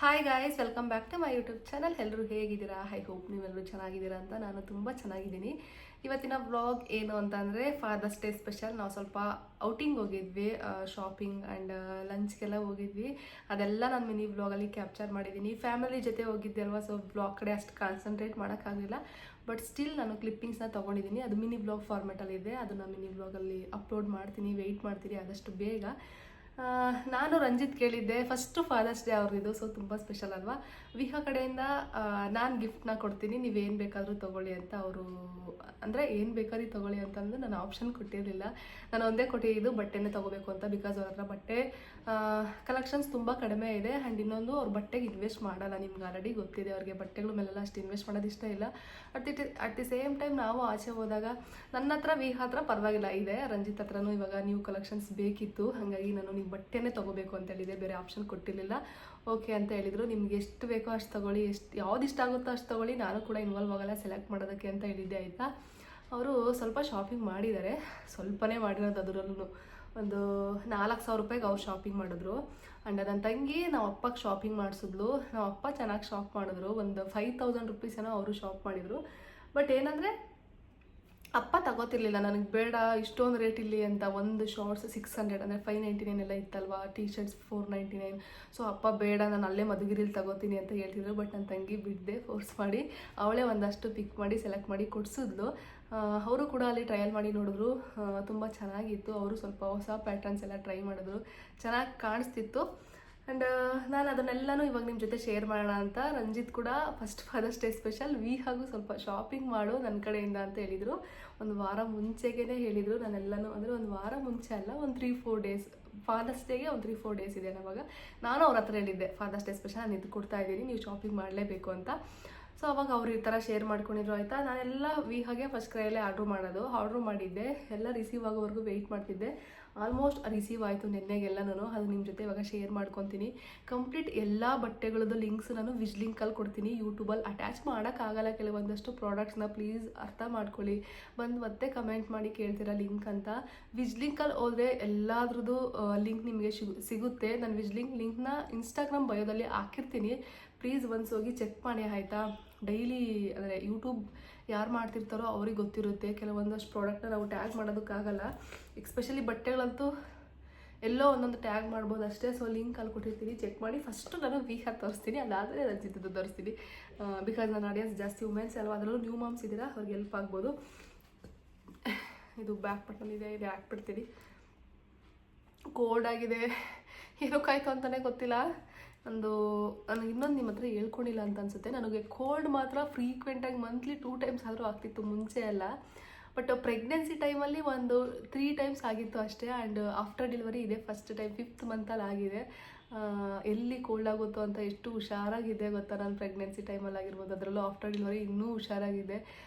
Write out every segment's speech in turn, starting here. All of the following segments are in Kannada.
Hi guys, welcome back to my YouTube channel. ಎಲ್ಲರೂ ಹೇಗಿದ್ದೀರಾ? ಐ ಹೋಪ್ ನೀವೆಲ್ಲರೂ ಚೆನ್ನಾಗಿದ್ದೀರಾ ಅಂತ. ನಾನು ತುಂಬ ಚೆನ್ನಾಗಿದ್ದೀನಿ. ಇವತ್ತಿನ ವ್ಲಾಗ್ ಏನು ಅಂತ ಅಂದರೆ ಫಾದರ್ಸ್ ಡೇ ಸ್ಪೆಷಲ್. ನಾವು ಸ್ವಲ್ಪ ಔಟಿಂಗ್ ಹೋಗಿದ್ವಿ, ಶಾಪಿಂಗ್ ಆ್ಯಂಡ್ ಲಂಚ್ಗೆಲ್ಲ ಹೋಗಿದ್ವಿ. ಅದೆಲ್ಲ ನಾನು ಮಿನಿ ವ್ಲಾಗಲ್ಲಿ ಕ್ಯಾಪ್ಚರ್ ಮಾಡಿದ್ದೀನಿ. ಫ್ಯಾಮಿಲಿ ಜೊತೆ ಹೋಗಿದ್ದೆ ಅಲ್ವಾ, ಸೊ ವ್ಲಾಗ್ ಕಡೆ ಅಷ್ಟು ಕಾನ್ಸಂಟ್ರೇಟ್ ಮಾಡೋಕ್ಕಾಗಲಿಲ್ಲ. ಬಟ್ ಸ್ಟಿಲ್ ನಾನು ಕ್ಲಿಪ್ಪಿಂಗ್ಸ್ನ ತೊಗೊಂಡಿದ್ದೀನಿ. ಅದು ಮಿನಿ ವ್ಲಾಗ್ ಫಾರ್ಮೆಟಲ್ಲಿದೆ. ಅದನ್ನು ಮಿನಿ ವ್ಲಾಗಲ್ಲಿ ಅಪ್ಲೋಡ್ ಮಾಡ್ತೀನಿ. ವೆಯ್ಟ್ ಮಾಡ್ತೀನಿ ಆದಷ್ಟು ಬೇಗ. ನಾನು ರಂಜಿತ್ ಕೇಳಿದ್ದೆ, ಫಸ್ಟು ಫಾದರ್ಸ್ ಡೇ ಅವ್ರದ್ದು, ಸೊ ತುಂಬ ಸ್ಪೆಷಲ್ ಅಲ್ವಾ. ವಿಹಾ ಕಡೆಯಿಂದ ನಾನು ಗಿಫ್ಟ್ನ ಕೊಡ್ತೀನಿ, ನೀವೇನು ಬೇಕಾದರೂ ತೊಗೊಳ್ಳಿ ಅಂತ. ಅವರು ಅಂದರೆ ಏನು ಬೇಕಾದ್ರೂ ತೊಗೊಳ್ಳಿ ಅಂತಂದು ನಾನು ಆಪ್ಷನ್ ಕೊಟ್ಟಿರಲಿಲ್ಲ. ನಾನು ಒಂದೇ ಕೊಟ್ಟಿದ್ದು ಬಟ್ಟೆನೇ ತೊಗೋಬೇಕು ಅಂತ. ಬಿಕಾಸ್ ಅವ್ರ ಹತ್ರ ಬಟ್ಟೆ ಕಲೆಕ್ಷನ್ಸ್ ತುಂಬ ಕಡಿಮೆ ಇದೆ. ಆ್ಯಂಡ್ ಇನ್ನೊಂದು ಅವ್ರ ಬಟ್ಟೆಗೆ ಇನ್ವೆಸ್ಟ್ ಮಾಡಲ್ಲ. ನಿಮ್ಗೆ ಆಲ್ರೆಡಿ ಗೊತ್ತಿದೆ, ಅವ್ರಿಗೆ ಬಟ್ಟೆಗಳ ಮೇಲೆಲ್ಲ ಅಷ್ಟು ಇನ್ವೆಸ್ಟ್ ಮಾಡೋದು ಇಷ್ಟ ಇಲ್ಲ. ಅಟ್ ದಿ ಸೇಮ್ ಟೈಮ್ ನಾವು ಆಚೆ ಹೋದಾಗ ನನ್ನ ಹತ್ರ ವಿಹಾ ಹತ್ರ ಪರವಾಗಿಲ್ಲ ಇದೆ, ರಂಜಿತ್ ಹತ್ರನೂ ಇವಾಗ ನ್ಯೂ ಕಲೆಕ್ಷನ್ಸ್ ಬೇಕಿತ್ತು. ಹಾಗಾಗಿ ನಾನು ನೀವು ಬಟ್ಟೆನೇ ತೊಗೋಬೇಕು ಅಂತ ಹೇಳಿದೆ, ಬೇರೆ ಆಪ್ಷನ್ ಕೊಟ್ಟಿರಲಿಲ್ಲ. ಓಕೆ ಅಂತ ಹೇಳಿದರು. ನಿಮ್ಗೆ ಎಷ್ಟು ಬೇಕೋ ಅಷ್ಟು ತೊಗೊಳ್ಳಿ, ಯಾವ್ದು ಇಷ್ಟ ಆಗುತ್ತೋ ಅಷ್ಟು ತೊಗೊಳ್ಳಿ, ನಾನು ಕೂಡ ಇನ್ವಾಲ್ವ್ ಆಗಲ್ಲ ಸೆಲೆಕ್ಟ್ ಮಾಡೋದಕ್ಕೆ ಅಂತ ಹೇಳಿದ್ದೆ. ಆಯಿತಾ, ಅವರು ಸ್ವಲ್ಪ ಶಾಪಿಂಗ್ ಮಾಡಿದ್ದಾರೆ, ಸ್ವಲ್ಪನೇ ಮಾಡಿರೋದು. ಅದರಲ್ಲೂ ಒಂದು 4,000 ರೂಪಾಯಿಗೆ ಅವ್ರು ಶಾಪಿಂಗ್ ಮಾಡಿದ್ರು. ಆ್ಯಂಡ್ ನನ್ನ ತಂಗಿ ನಾವು ಅಪ್ಪಗೆ ಶಾಪಿಂಗ್ ಮಾಡಿಸಿದ್ಲು. ನಾವು ಅಪ್ಪ ಚೆನ್ನಾಗಿ ಶಾಪ್ ಮಾಡಿದ್ರು. ಒಂದು 5,000 ರುಪೀಸ್ ಏನೋ ಅವರು ಶಾಪ್ ಮಾಡಿದರು. ಬಟ್ ಏನಂದರೆ ಅಪ್ಪ ತಗೋತಿರ್ಲಿಲ್ಲ, ನನಗೆ ಬೇಡ ಇಷ್ಟೊಂದು ರೇಟ್ ಇಲ್ಲಿ ಅಂತ. ಒಂದು ಶಾರ್ಟ್ಸ್ 600 ಅಂದರೆ 599 ಎಲ್ಲ ಇತ್ತಲ್ವಾ, ಟೀ ಶರ್ಟ್ಸ್ 499. ಸೊ ಅಪ್ಪ ಬೇಡ, ನಾನು ಅಲ್ಲೇ ಮಧುಗಿರಿಲಿ ತಗೋತೀನಿ ಅಂತ ಹೇಳ್ತಿದ್ರು. ಬಟ್ ನನ್ನ ತಂಗಿ ಬಿಡದೆ ಫೋರ್ಸ್ ಮಾಡಿ ಅವಳೇ ಒಂದಷ್ಟು ಪಿಕ್ ಮಾಡಿ ಸೆಲೆಕ್ಟ್ ಮಾಡಿ ಕೊಡಿಸಿದ್ಲು. ಅವರು ಕೂಡ ಅಲ್ಲಿ ಟ್ರಯಲ್ ಮಾಡಿ ನೋಡಿದ್ರು, ತುಂಬ ಚೆನ್ನಾಗಿತ್ತು. ಅವರು ಸ್ವಲ್ಪ ಹೊಸ ಪ್ಯಾಟರ್ನ್ಸ್ ಎಲ್ಲ ಟ್ರೈ ಮಾಡಿದ್ರು, ಚೆನ್ನಾಗಿ ಕಾಣಿಸ್ತಿತ್ತು. ಆ್ಯಂಡ್ ನಾನು ಅದನ್ನೆಲ್ಲನೂ ಇವಾಗ ನಿಮ್ಮ ಜೊತೆ ಶೇರ್ ಮಾಡೋಣ ಅಂತ. ರಂಜಿತ್ ಕೂಡ ಫಸ್ಟ್ ಫಾದರ್ಸ್ ಡೇ ಸ್ಪೆಷಲ್ ವಿಹಾಗೂ ಸ್ವಲ್ಪ ಶಾಪಿಂಗ್ ಮಾಡು ನನ್ನ ಕಡೆಯಿಂದ ಅಂತ ಹೇಳಿದರು. ಒಂದು ವಾರ ಮುಂಚೆಗೇ ಹೇಳಿದರು. ನಾನೆಲ್ಲನೂ ಅಂದರೆ ಒಂದು ವಾರ ಮುಂಚೆ ಅಲ್ಲ, ಒಂದು 3-4 ಡೇಸ್, ಫಾದರ್ಸ್ ಡೇಗೆ ಒಂದು 3-4 ಡೇಸ್ ಇದೆ ಅವಾಗ. ನಾನು ಅವ್ರ ಹತ್ರ ಹೇಳಿದ್ದೆ, ಫಾದರ್ಸ್ ಡೇ ಸ್ಪೆಷಲ್ ನಾನು ಇದು ಕೊಡ್ತಾ ಇದ್ದೀನಿ, ನೀವು ಶಾಪಿಂಗ್ ಮಾಡಲೇಬೇಕು ಅಂತ. ಸೊ ಅವಾಗ ಅವ್ರು ಈ ಥರ ಶೇರ್ ಮಾಡ್ಕೊಂಡಿದ್ರು. ಆಯಿತಾ, ನಾನೆಲ್ಲ ವಿಹಾಗೆ ಫಸ್ಟ್ ಕ್ರೈಯಲ್ಲೇ ಆರ್ಡ್ರ್ ಮಾಡಿದ್ದೆ. ಎಲ್ಲ ರಿಸೀವ್ ಆಗೋವರೆಗೂ ವೆಯ್ಟ್ ಮಾಡ್ತಿದ್ದೆ. ಆಲ್ಮೋಸ್ಟ್ ರಿಸೀವ್ ಆಯಿತು ನೆನ್ನೆಗೆಲ್ಲನೂ. ಅದು ನಿಮ್ಮ ಜೊತೆ ಇವಾಗ ಶೇರ್ ಮಾಡ್ಕೊತೀನಿ. ಕಂಪ್ಲೀಟ್ ಎಲ್ಲ ಬಟ್ಟೆಗಳದ್ದು ಲಿಂಕ್ಸ್ ನಾನು ವಿಜ್ ಲಿಂಕಲ್ಲಿ ಕೊಡ್ತೀನಿ. ಯೂಟ್ಯೂಬಲ್ಲಿ ಅಟ್ಯಾಚ್ ಮಾಡೋಕ್ಕಾಗಲ್ಲ ಕೆಲವೊಂದಷ್ಟು ಪ್ರಾಡಕ್ಟ್ಸ್ನ, ಪ್ಲೀಸ್ ಅರ್ಥ ಮಾಡ್ಕೊಳ್ಳಿ. ಬಂದು ಮತ್ತೆ ಕಮೆಂಟ್ ಮಾಡಿ ಕೇಳ್ತೀರಾ ಲಿಂಕ್ ಅಂತ. ವಿಜ್ ಲಿಂಕಲ್ಲಿ ಹೋದರೆ ಎಲ್ಲದ್ರದ್ದು ಲಿಂಕ್ ನಿಮಗೆ ಸಿಗುತ್ತೆ. ನಾನು ವಿಜ್ ಲಿಂಕ್ನ ಇನ್ಸ್ಟಾಗ್ರಾಮ್ ಬಯೋದಲ್ಲಿ ಹಾಕಿರ್ತೀನಿ, ಪ್ಲೀಸ್ ಒನ್ಸ್ ಹೋಗಿ ಚೆಕ್ ಮಾಡಿ ಆಯಿತಾ. ಡೈಲಿ ಅಂದರೆ ಯೂಟ್ಯೂಬ್ ಯಾರು ಮಾಡ್ತಿರ್ತಾರೋ ಅವ್ರಿಗೆ ಗೊತ್ತಿರುತ್ತೆ. ಕೆಲವೊಂದಷ್ಟು ಪ್ರಾಡಕ್ಟ್ನ ನಾವು ಟ್ಯಾಗ್ ಮಾಡೋದಕ್ಕಾಗಲ್ಲ, ಎಕ್ಸ್ಪೆಷಲಿ ಬಟ್ಟೆಗಳಂತೂ ಎಲ್ಲೋ ಒಂದೊಂದು ಟ್ಯಾಗ್ ಮಾಡ್ಬೋದು ಅಷ್ಟೇ. ಸೊ ಲಿಂಕ್ ಅಲ್ಲಿ ಕೊಟ್ಟಿರ್ತೀನಿ, ಚೆಕ್ ಮಾಡಿ. ಫಸ್ಟು ನಾನು ವಿಹಾ ತೋರಿಸ್ತೀನಿ, ಅದಾದರೆ ರಂಜಿತದ್ದು ತೋರಿಸ್ತೀನಿ. ಬಿಕಾಸ್ ನನ್ನ ಆಡಿಯನ್ಸ್ ಜಾಸ್ತಿ ವುಮೆನ್ಸ್ ಅಲ್ವಾ, ಅದರಲ್ಲೂ ನ್ಯೂ ಮಾಮ್ಸ್ ಇದ್ದೀರಾ, ಅವ್ರಿಗೆ ಹೆಲ್ಪ್ ಆಗ್ಬೋದು. ಇದು ಬ್ಯಾಕ್ ಬಟನ್ ಇದೆ, ಇದು ಹಾಕ್ಬಿಡ್ತೀನಿ. ಕೋಲ್ಡ್ ಆಗಿದೆ, ಏನಕ್ಕಾಯ್ತು ಅಂತಲೇ ಗೊತ್ತಿಲ್ಲ. ನನಗೆ ಇನ್ನೊಂದು ನಿಮ್ಮ ಹತ್ರ ಹೇಳ್ಕೊಂಡಿಲ್ಲ ಅಂತ ಅನಿಸುತ್ತೆ. ನನಗೆ ಕೋಲ್ಡ್ ಮಾತ್ರ ಫ್ರೀಕ್ವೆಂಟಾಗಿ ಮಂತ್ಲಿ 2 ಟೈಮ್ಸ್ ಆದರೂ ಆಗ್ತಿತ್ತು, ಮುಂಚೆ ಎಲ್ಲ. ಬಟ್ ಪ್ರೆಗ್ನೆನ್ಸಿ ಟೈಮಲ್ಲಿ ಒಂದು 3 ಟೈಮ್ಸ್ ಆಗಿತ್ತು ಅಷ್ಟೇ. ಆ್ಯಂಡ್ ಆಫ್ಟರ್ ಡೆಲಿವರಿ ಇದೆ ಫಸ್ಟ್ ಟೈಮ್, 5th ಮಂತಲ್ಲಿ ಆಗಿದೆ. ಎಲ್ಲಿ ಕೋಲ್ಡ್ ಆಗುತ್ತೋ ಅಂತ ಎಷ್ಟು ಹುಷಾರಾಗಿದೆ ಗೊತ್ತಾ ನಾನು ಪ್ರೆಗ್ನೆನ್ಸಿ ಟೈಮಲ್ಲಿ ಆಗಿರ್ಬೋದು. ಅದರಲ್ಲೂ ಆಫ್ಟರ್ ಡೆಲಿವರಿ ಇನ್ನೂ ಹುಷಾರಾಗಿದೆ.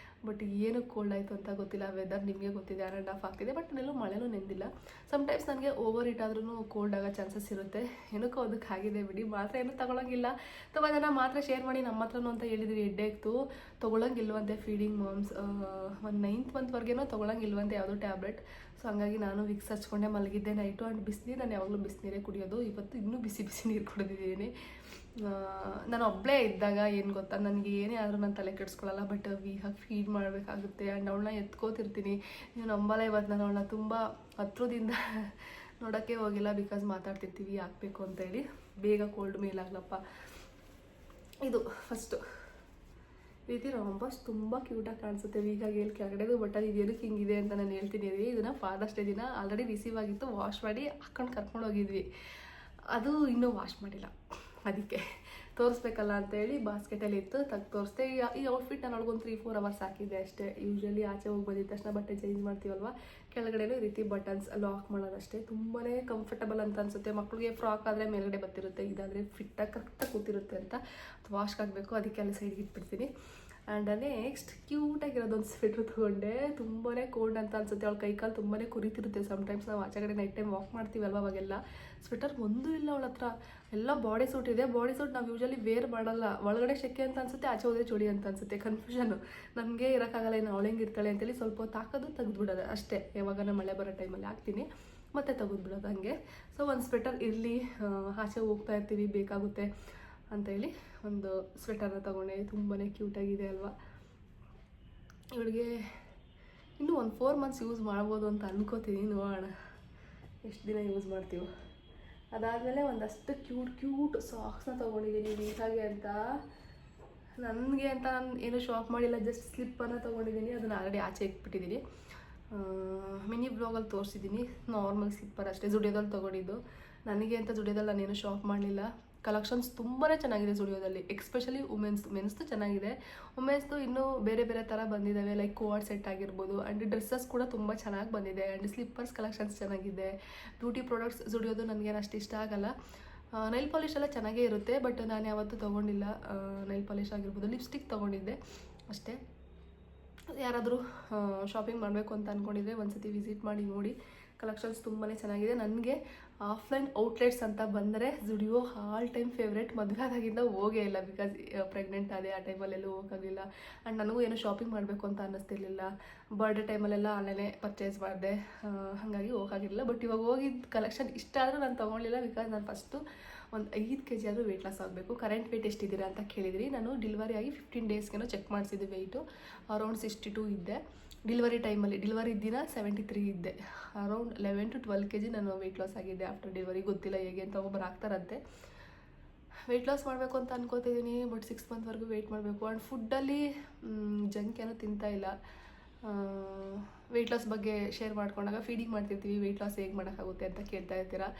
ಬಟ್ ಏನು ಕೋಲ್ಡ್ ಆಯಿತು ಅಂತ ಗೊತ್ತಿಲ್ಲ. ವೆದರ್ ನಿಮಗೆ ಗೊತ್ತಿದೆ, 1.5 ಆಗ್ತಿದೆ. ಬಟ್ ಎಲ್ಲೂ ಮಳೆನೂ ನೆಂದಿಲ್ಲ. ಸಮ್ಟೈಮ್ಸ್ ನನಗೆ ಓವರ್ ಹೀಟ್ ಆದ್ರೂ ಕೋಲ್ಡ್ ಆಗೋ ಚಾನ್ಸಸ್ ಇರುತ್ತೆ. ಏನಕ್ಕೋ ಅದಕ್ಕೆ ಆಗಿದೆ ಬಿಡಿ. ಮಾತ್ರೆ ಏನೂ ತೊಗೊಳಂಗಿಲ್ಲ. ತುಂಬ ಜನ ಮಾತ್ರೆ ಶೇರ್ ಮಾಡಿ ನಮ್ಮ ಹತ್ರನೂ ಅಂತ ಹೇಳಿದ್ರಿ. ಹೆಡ್ಡೇಕ್ತು ತೊಗೊಳಂಗಿಲ್ವಂತೆ ಫೀಡಿಂಗ್ ಮಾಮ್ಸ್. ಒಂದು 9th ಮಂತ್ವರೆಗೇನೋ ತೊಗೊಳಂಗಿಲ್ವಂತೆ ಯಾವುದೋ ಟ್ಯಾಬ್ಲೆಟ್. ಸೊ ಹಂಗಾಗಿ ನಾನು ವಿಕ್ಸ್ ಹಚ್ಕೊಂಡೆ ಮಲಗಿದ್ದೆ ನೈಟು. ಆ್ಯಂಡ್ ಬಿಸಿನೀರು ನಾನು ಯಾವಾಗಲೂ ಬಿಸಿನೀರೇ ಕುಡಿಯೋದು. ಇವತ್ತು ಇನ್ನೂ ಬಿಸಿ ನೀರು ಕುಡಿದಿದ್ದೀನಿ. ನಾನು ಒಬ್ಬಳೇ ಇದ್ದಾಗ ಏನು ಗೊತ್ತಾ, ನನಗೆ ಏನೇ ಆದರೂ ನಾನು ತಲೆ ಕೆಡಿಸ್ಕೊಳ್ಳಲ್ಲ. ಬಟ್ ವಿಹಾಗೆ ಫೀಡ್ ಮಾಡಬೇಕಾಗುತ್ತೆ. ಆ್ಯಂಡ್ ಅವಳನ್ನ ಎತ್ಕೋತಿರ್ತೀನಿ. ನೀವು ನಂಬಲ್ಲ, ಇವತ್ತು ನಾನು ಅವಳನ್ನ ತುಂಬ ಹತ್ರದಿಂದ ನೋಡೋಕ್ಕೆ ಹೋಗಿಲ್ಲ. ಬಿಕಾಸ್ ಮಾತಾಡ್ತಿರ್ತೀವಿ ಹಾಕಬೇಕು ಅಂತೇಳಿ. ಬೇಗ ಕೋಲ್ಡ್ ಮೇಲಾಗ್ಲಪ್ಪ. ಇದು ಫಸ್ಟು ರೀತಿ ರಾಂಬಾಸ್ ತುಂಬ ಕ್ಯೂಟಾಗಿ ಕಾಣಿಸುತ್ತೆ ವಿಹಾಗೆ ಇಲ್ಲಿ ಕೆಳಗಡೆದು. ಬಟ್ ಅದು ಏನಕ್ಕೆ ಹಿಂಗಿದೆ ಅಂತ ನಾನು ಹೇಳ್ತೀನಿ. ಇದನ್ನು ಫಾದರ್ಸ್ ಡೇ ದಿನ ಆಲ್ರೆಡಿ ರಿಸೀವ್ ಆಗಿತ್ತು, ವಾಶ್ ಮಾಡಿ ಹಾಕ್ಕೊಂಡು ಕರ್ಕೊಂಡು ಹೋಗಿದ್ವಿ. ಅದು ಇನ್ನೂ ವಾಶ್ ಮಾಡಿಲ್ಲ, ಅದಕ್ಕೆ ತೋರಿಸ್ಬೇಕಲ್ಲ ಅಂತೇಳಿ ಬಾಸ್ಕೆಟಲ್ಲಿ ಇತ್ತು, ತೋರಿಸ್ದೆ. ಈ ಔಟ್ಫಿಟ್ ನಾನು ಅವ್ಳಿಗೊಂದು 3-4 ಅವರ್ಸ್ ಹಾಕಿದ್ದೆ ಅಷ್ಟೇ. ಯೂಶ್ವಲಿ ಆಚೆ ಹೋಗಿ ಬಂದಿದ್ದ ತಕ್ಷಣ ಬಟ್ಟೆ ಚೇಂಜ್ ಮಾಡ್ತೀವಲ್ವ, ಕೆಳಗಡೆನೂ ಈ ರೀತಿ ಬಟನ್ಸ್ ಲಾಕ್ ಮಾಡೋದಷ್ಟೇ. ತುಂಬಾ ಕಂಫರ್ಟಬಲ್ ಅಂತ ಅನಿಸುತ್ತೆ. ಮಕ್ಕಳಿಗೆ ಫ್ರಾಕ್ ಆದರೆ ಮೇಲ್ಗಡೆ ಬರ್ತಿರುತ್ತೆ, ಇದಾದರೆ ಫಿಟ್ಟಾಗಿ ಕರೆಕ್ಟಾಗಿ ಕೂತಿರುತ್ತೆ ಅಂತ. ಅದು ವಾಶ್ಗೆ ಆಗಬೇಕು, ಅದಕ್ಕೆ ಅಲ್ಲಿ ಸೈಡ್ಗೆ ಇಟ್ಬಿಡ್ತೀನಿ. ಆ್ಯಂಡ್ ನೆಕ್ಸ್ಟ್ ಕ್ಯೂಟಾಗಿರೋದೊಂದು ಸ್ವೆಟ್ರ್ ತೊಗೊಂಡೆ. ತುಂಬಾ ಕೋಲ್ಡ್ ಅಂತ ಅನಿಸುತ್ತೆ. ಅವಳ ಕೈಕಾಲು ತುಂಬಾ ಕುರಿತಿರುತ್ತೆ. ಸಮ್ಟೈಮ್ಸ್ ನಾವು ಆಚೆ ಕಡೆ ನೈಟ್ ಟೈಮ್ ವಾಕ್ ಮಾಡ್ತೀವಲ್ವ, ಅವಾಗೆಲ್ಲ ಸ್ವೆಟರ್ ಒಂದೂ ಇಲ್ಲ ಅವಳ ಹತ್ರ. ಎಲ್ಲ ಬಾಡಿ ಸೂಟ್ ಇದೆ. ಬಾಡಿ ಸೂಟ್ ನಾವು ಯೂಶ್ವಲಿ ವೇರ್ ಮಾಡಲ್ಲ. ಒಳಗಡೆ ಶೆಕೆ ಅಂತ ಅನಿಸುತ್ತೆ, ಆಚೆ ಹೋದರೆ ಚಳಿ ಅಂತ ಅನಿಸುತ್ತೆ. ಕನ್ಫ್ಯೂಷನು. ನನಗೆ ಇರೋಕ್ಕಾಗಲ್ಲ, ಏನು ಅವಳು ಹೆಂಗಿರ್ತಾಳೆ ಅಂತೇಳಿ ಸ್ವಲ್ಪ ಹೊತ್ತು ಹಾಕೋದು ತೆಗೆದುಬಿಡೋದು ಅಷ್ಟೇ. ಯಾವಾಗ ಮಳೆ ಬರೋ ಟೈಮಲ್ಲಿ ಹಾಕ್ತೀನಿ, ಮತ್ತೆ ತೆಗೆದುಬಿಡೋದು ಹಂಗೆ. ಸೊ ಒಂದು ಸ್ವೆಟರ್ ಇರಲಿ, ಆಚೆ ಹೋಗ್ತಾ ಇರ್ತೀವಿ, ಬೇಕಾಗುತ್ತೆ. ಅಂತೇಳಿ ಒಂದು ಸ್ವೆಟರ್ನ ತೊಗೊಂಡೆ. ತುಂಬಾ ಕ್ಯೂಟಾಗಿದೆ ಅಲ್ವಾ. ಇವಳಿಗೆ ಇನ್ನೂ ಒಂದು 4 ಮಂತ್ಸ್ ಯೂಸ್ ಮಾಡ್ಬೋದು ಅಂತ ಅನ್ಕೋತೀನಿ. ನೋಡೋಣ ಎಷ್ಟು ದಿನ ಯೂಸ್ ಮಾಡ್ತೀವೋ. ಅದಾದಮೇಲೆ ಒಂದಷ್ಟು ಕ್ಯೂಟ್ ಸಾಕ್ಸ್ನ ತೊಗೊಂಡಿದ್ದೀನಿ ವೀಹಾಗೆ ಅಂತ. ನನಗೆ ಅಂತ ನಾನು ಏನೂ ಶಾಪ್ ಮಾಡಿಲ್ಲ, ಜಸ್ಟ್ ಸ್ಲಿಪ್ಪನ್ನು ತೊಗೊಂಡಿದ್ದೀನಿ. ಅದನ್ನು ಆಲ್ರೆಡಿ ಆಚೆ ಇಟ್ಬಿಟ್ಟಿದ್ದೀನಿ. ಮಿನಿ ಬ್ಲಾಗಲ್ಲಿ ತೋರಿಸಿದ್ದೀನಿ. ನಾರ್ಮಲ್ ಸ್ಲಿಪ್ಪರ್ ಅಷ್ಟೇ, ಜುಡಿಯೋದಲ್ಲಿ ತೊಗೊಂಡಿದ್ದು. ನನಗೆ ಅಂತ ಜುಡಿಯೋದಲ್ಲಿ ನಾನೇನು ಶಾಪ್ ಮಾಡಲಿಲ್ಲ. ಕಲೆಕ್ಷನ್ಸ್ ತುಂಬಾ ಚೆನ್ನಾಗಿದೆ ಜುಡಿಯೋದಲ್ಲಿ, ಎಕ್ಸ್ಪೆಷಲಿ ಮೆನ್ಸ್ದು ಚೆನ್ನಾಗಿದೆ. ವುಮೆನ್ಸ್ದು ಇನ್ನೂ ಬೇರೆ ಬೇರೆ ಥರ ಬಂದಿದ್ದಾವೆ, ಲೈಕ್ ಕೋಆರ್ಡ್ ಸೆಟ್ ಆಗಿರ್ಬೋದು. ಆ್ಯಂಡ್ ಡ್ರೆಸ್ಸಸ್ ಕೂಡ ತುಂಬ ಚೆನ್ನಾಗಿ ಬಂದಿದೆ. ಆ್ಯಂಡ್ ಸ್ಲಿಪ್ಪರ್ಸ್ ಕಲೆಕ್ಷನ್ಸ್ ಚೆನ್ನಾಗಿದೆ. ಬ್ಯೂಟಿ ಪ್ರಾಡಕ್ಟ್ಸ್ ಜುಡಿಯೋದು ನನಗೇನು ಅಷ್ಟು ಇಷ್ಟ ಆಗಲ್ಲ. ನೈಲ್ ಪಾಲಿಶ್ ಎಲ್ಲ ಚೆನ್ನಾಗೇ ಇರುತ್ತೆ, ಬಟ್ ನಾನು ಯಾವತ್ತೂ ತೊಗೊಂಡಿಲ್ಲ. ನೈಲ್ ಪಾಲಿಶ್ ಆಗಿರ್ಬೋದು, ಲಿಪ್ಸ್ಟಿಕ್ ತೊಗೊಂಡಿದ್ದೆ ಅಷ್ಟೇ. ಯಾರಾದರೂ ಶಾಪಿಂಗ್ ಮಾಡಬೇಕು ಅಂತ ಅಂದ್ಕೊಂಡಿದ್ರೆ ಒಂದ್ಸತಿ ವಿಸಿಟ್ ಮಾಡಿ ನೋಡಿ. ಕಲೆಕ್ಷನ್ಸ್ ತುಂಬಾ ಚೆನ್ನಾಗಿದೆ. ನನಗೆ ಆಫ್ಲೈನ್ ಔಟ್ಲೆಟ್ಸ್ ಅಂತ ಬಂದರೆ ಜುಡಿಯೋ ಆಲ್ ಟೈಮ್ ಫೇವ್ರೇಟ್. ಮದುವೆ ಆದಾಗಿಂದ ಹೋಗೇ ಇಲ್ಲ, ಬಿಕಾಸ್ ಪ್ರೆಗ್ನೆಂಟ್ ಆದೆ. ಆ ಟೈಮಲ್ಲೆಲ್ಲೂ ಹೋಗೋಕ್ಕಾಗಲಿಲ್ಲ. ಆ್ಯಂಡ್ ನನಗೂ ಏನೋ ಶಾಪಿಂಗ್ ಮಾಡಬೇಕು ಅಂತ ಅನ್ನಿಸ್ತಿರ್ಲಿಲ್ಲ. ಬರ್ಡೇ ಟೈಮಲ್ಲೆಲ್ಲ ಆನ್ಲೈನೇ ಪರ್ಚೇಸ್ ಮಾಡಿದೆ, ಹಾಗಾಗಿ ಹೋಗೋಕ್ಕಾಗಿರಲಿಲ್ಲ. ಬಟ್ ಇವಾಗ ಹೋಗಿದ್ದು ಕಲೆಕ್ಷನ್ ಇಷ್ಟ ಆದರೂ ನಾನು ತೊಗೊಳ್ಳಿಲ್ಲ, ಬಿಕಾಸ್ ನಾನು ಫಸ್ಟು ಒಂದು 5 kg ಆದರೂ ವೆಯ್ಟ್ ಲಾಸ್ ಆಗಬೇಕು. ಕರೆಂಟ್ ವೆಯ್ಟ್ ಎಷ್ಟಿದ್ದೀರಾ ಅಂತ ಕೇಳಿದ್ರಿ. ನಾನು ಡೆಲಿವರಿ ಆಗಿ 15 ಡೇಸ್ಗೇನೋ ಚೆಕ್ ಮಾಡಿಸಿದ್ದೆ. ವೆಯ್ಟು ಅರೌಂಡ್ 62 ಇದ್ದೆ. ಡೆಲಿವರಿ ಟೈಮಲ್ಲಿ, ಡೆಲಿವರಿ ದಿನ 73 ಇದ್ದೆ. ಅರೌಂಡ್ 11 to 12 kg ನಾನು ವೆಯ್ಟ್ ಲಾಸ್ ಆಗಿದ್ದೆ ಆಫ್ಟರ್ ಡೆಲಿವರಿ. ಗೊತ್ತಿಲ್ಲ ಹೇಗೆ ಅಂತ, ಒಬ್ಬರು ಆಗ್ತಾರಂತೆ. ವೆಯ್ಟ್ ಲಾಸ್ ಮಾಡಬೇಕು ಅಂತ ಅನ್ಕೋತಿದ್ದೀನಿ, ಬಟ್ 6 ಮಂತ್ವರೆಗೂ ವೆಯ್ಟ್ ಮಾಡಬೇಕು. ಆ್ಯಂಡ್ ಫುಡ್ಡಲ್ಲಿ ಜಂಕ್ ಏನೋ ತಿಂತಾ ಇಲ್ಲ. ವೆಯ್ಟ್ ಲಾಸ್ ಬಗ್ಗೆ ಶೇರ್ ಮಾಡ್ಕೊಂಡಾಗ ಫೀಡಿಂಗ್ ಮಾಡ್ತಿರ್ತೀವಿ, ವೆಯ್ಟ್ ಲಾಸ್ ಹೇಗೆ ಮಾಡೋಕ್ಕಾಗುತ್ತೆ ಅಂತ ಕೇಳ್ತಾ ಇರ್ತೀರಾ.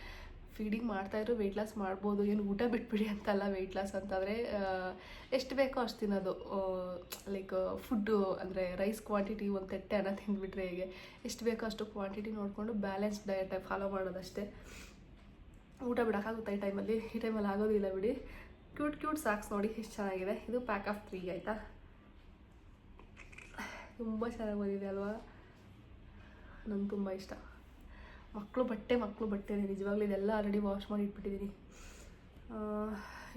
ಫೀಡಿಂಗ್ ಮಾಡ್ತಾಯಿದ್ರು ವೆಯ್ಟ್ ಲಾಸ್ ಮಾಡ್ಬೋದು, ಏನು ಊಟ ಬಿಟ್ಬಿಡಿ ಅಂತಲ್ಲ. ವೆಯ್ಟ್ ಲಾಸ್ ಅಂತಂದರೆ ಎಷ್ಟು ಬೇಕೋ ಅಷ್ಟು ತಿನ್ನೋದು. ಲೈಕ್ ಫುಡ್ಡು ಅಂದರೆ ರೈಸ್ ಕ್ವಾಂಟಿಟಿ ಒಂದು ತಟ್ಟೆ ಅನ್ನ ತಿಂದುಬಿಟ್ರೆ ಹೇಗೆ, ಎಷ್ಟು ಬೇಕೋ ಅಷ್ಟು ಕ್ವಾಂಟಿಟಿ ನೋಡಿಕೊಂಡು ಬ್ಯಾಲೆನ್ಸ್ ಡಯಟ್ ಫಾಲೋ ಮಾಡೋದಷ್ಟೇ. ಊಟ ಬಿಡೋಕ್ಕಾಗುತ್ತೆ ಈ ಟೈಮಲ್ಲಿ ಆಗೋದಿಲ್ಲ ಬಿಡಿ. ಕ್ಯೂಟ್ ಸಾಕ್ಸ್ ನೋಡಿ ಎಷ್ಟು ಚೆನ್ನಾಗಿದೆ. ಇದು ಪ್ಯಾಕ್ ಆಫ್ 3 ಆಯಿತಾ. ತುಂಬ ಚೆನ್ನಾಗಿ ಬಂದಿದೆ ಅಲ್ವಾ. ನಂಗೆ ತುಂಬ ಇಷ್ಟ. ಮಕ್ಕಳು ಬಟ್ಟೆನೇ ನಿಜವಾಗ್ಲೂ. ಇದೆಲ್ಲ ಆಲ್ರೆಡಿ ವಾಶ್ ಮಾಡಿ ಇಟ್ಬಿಟ್ಟಿದ್ದೀನಿ.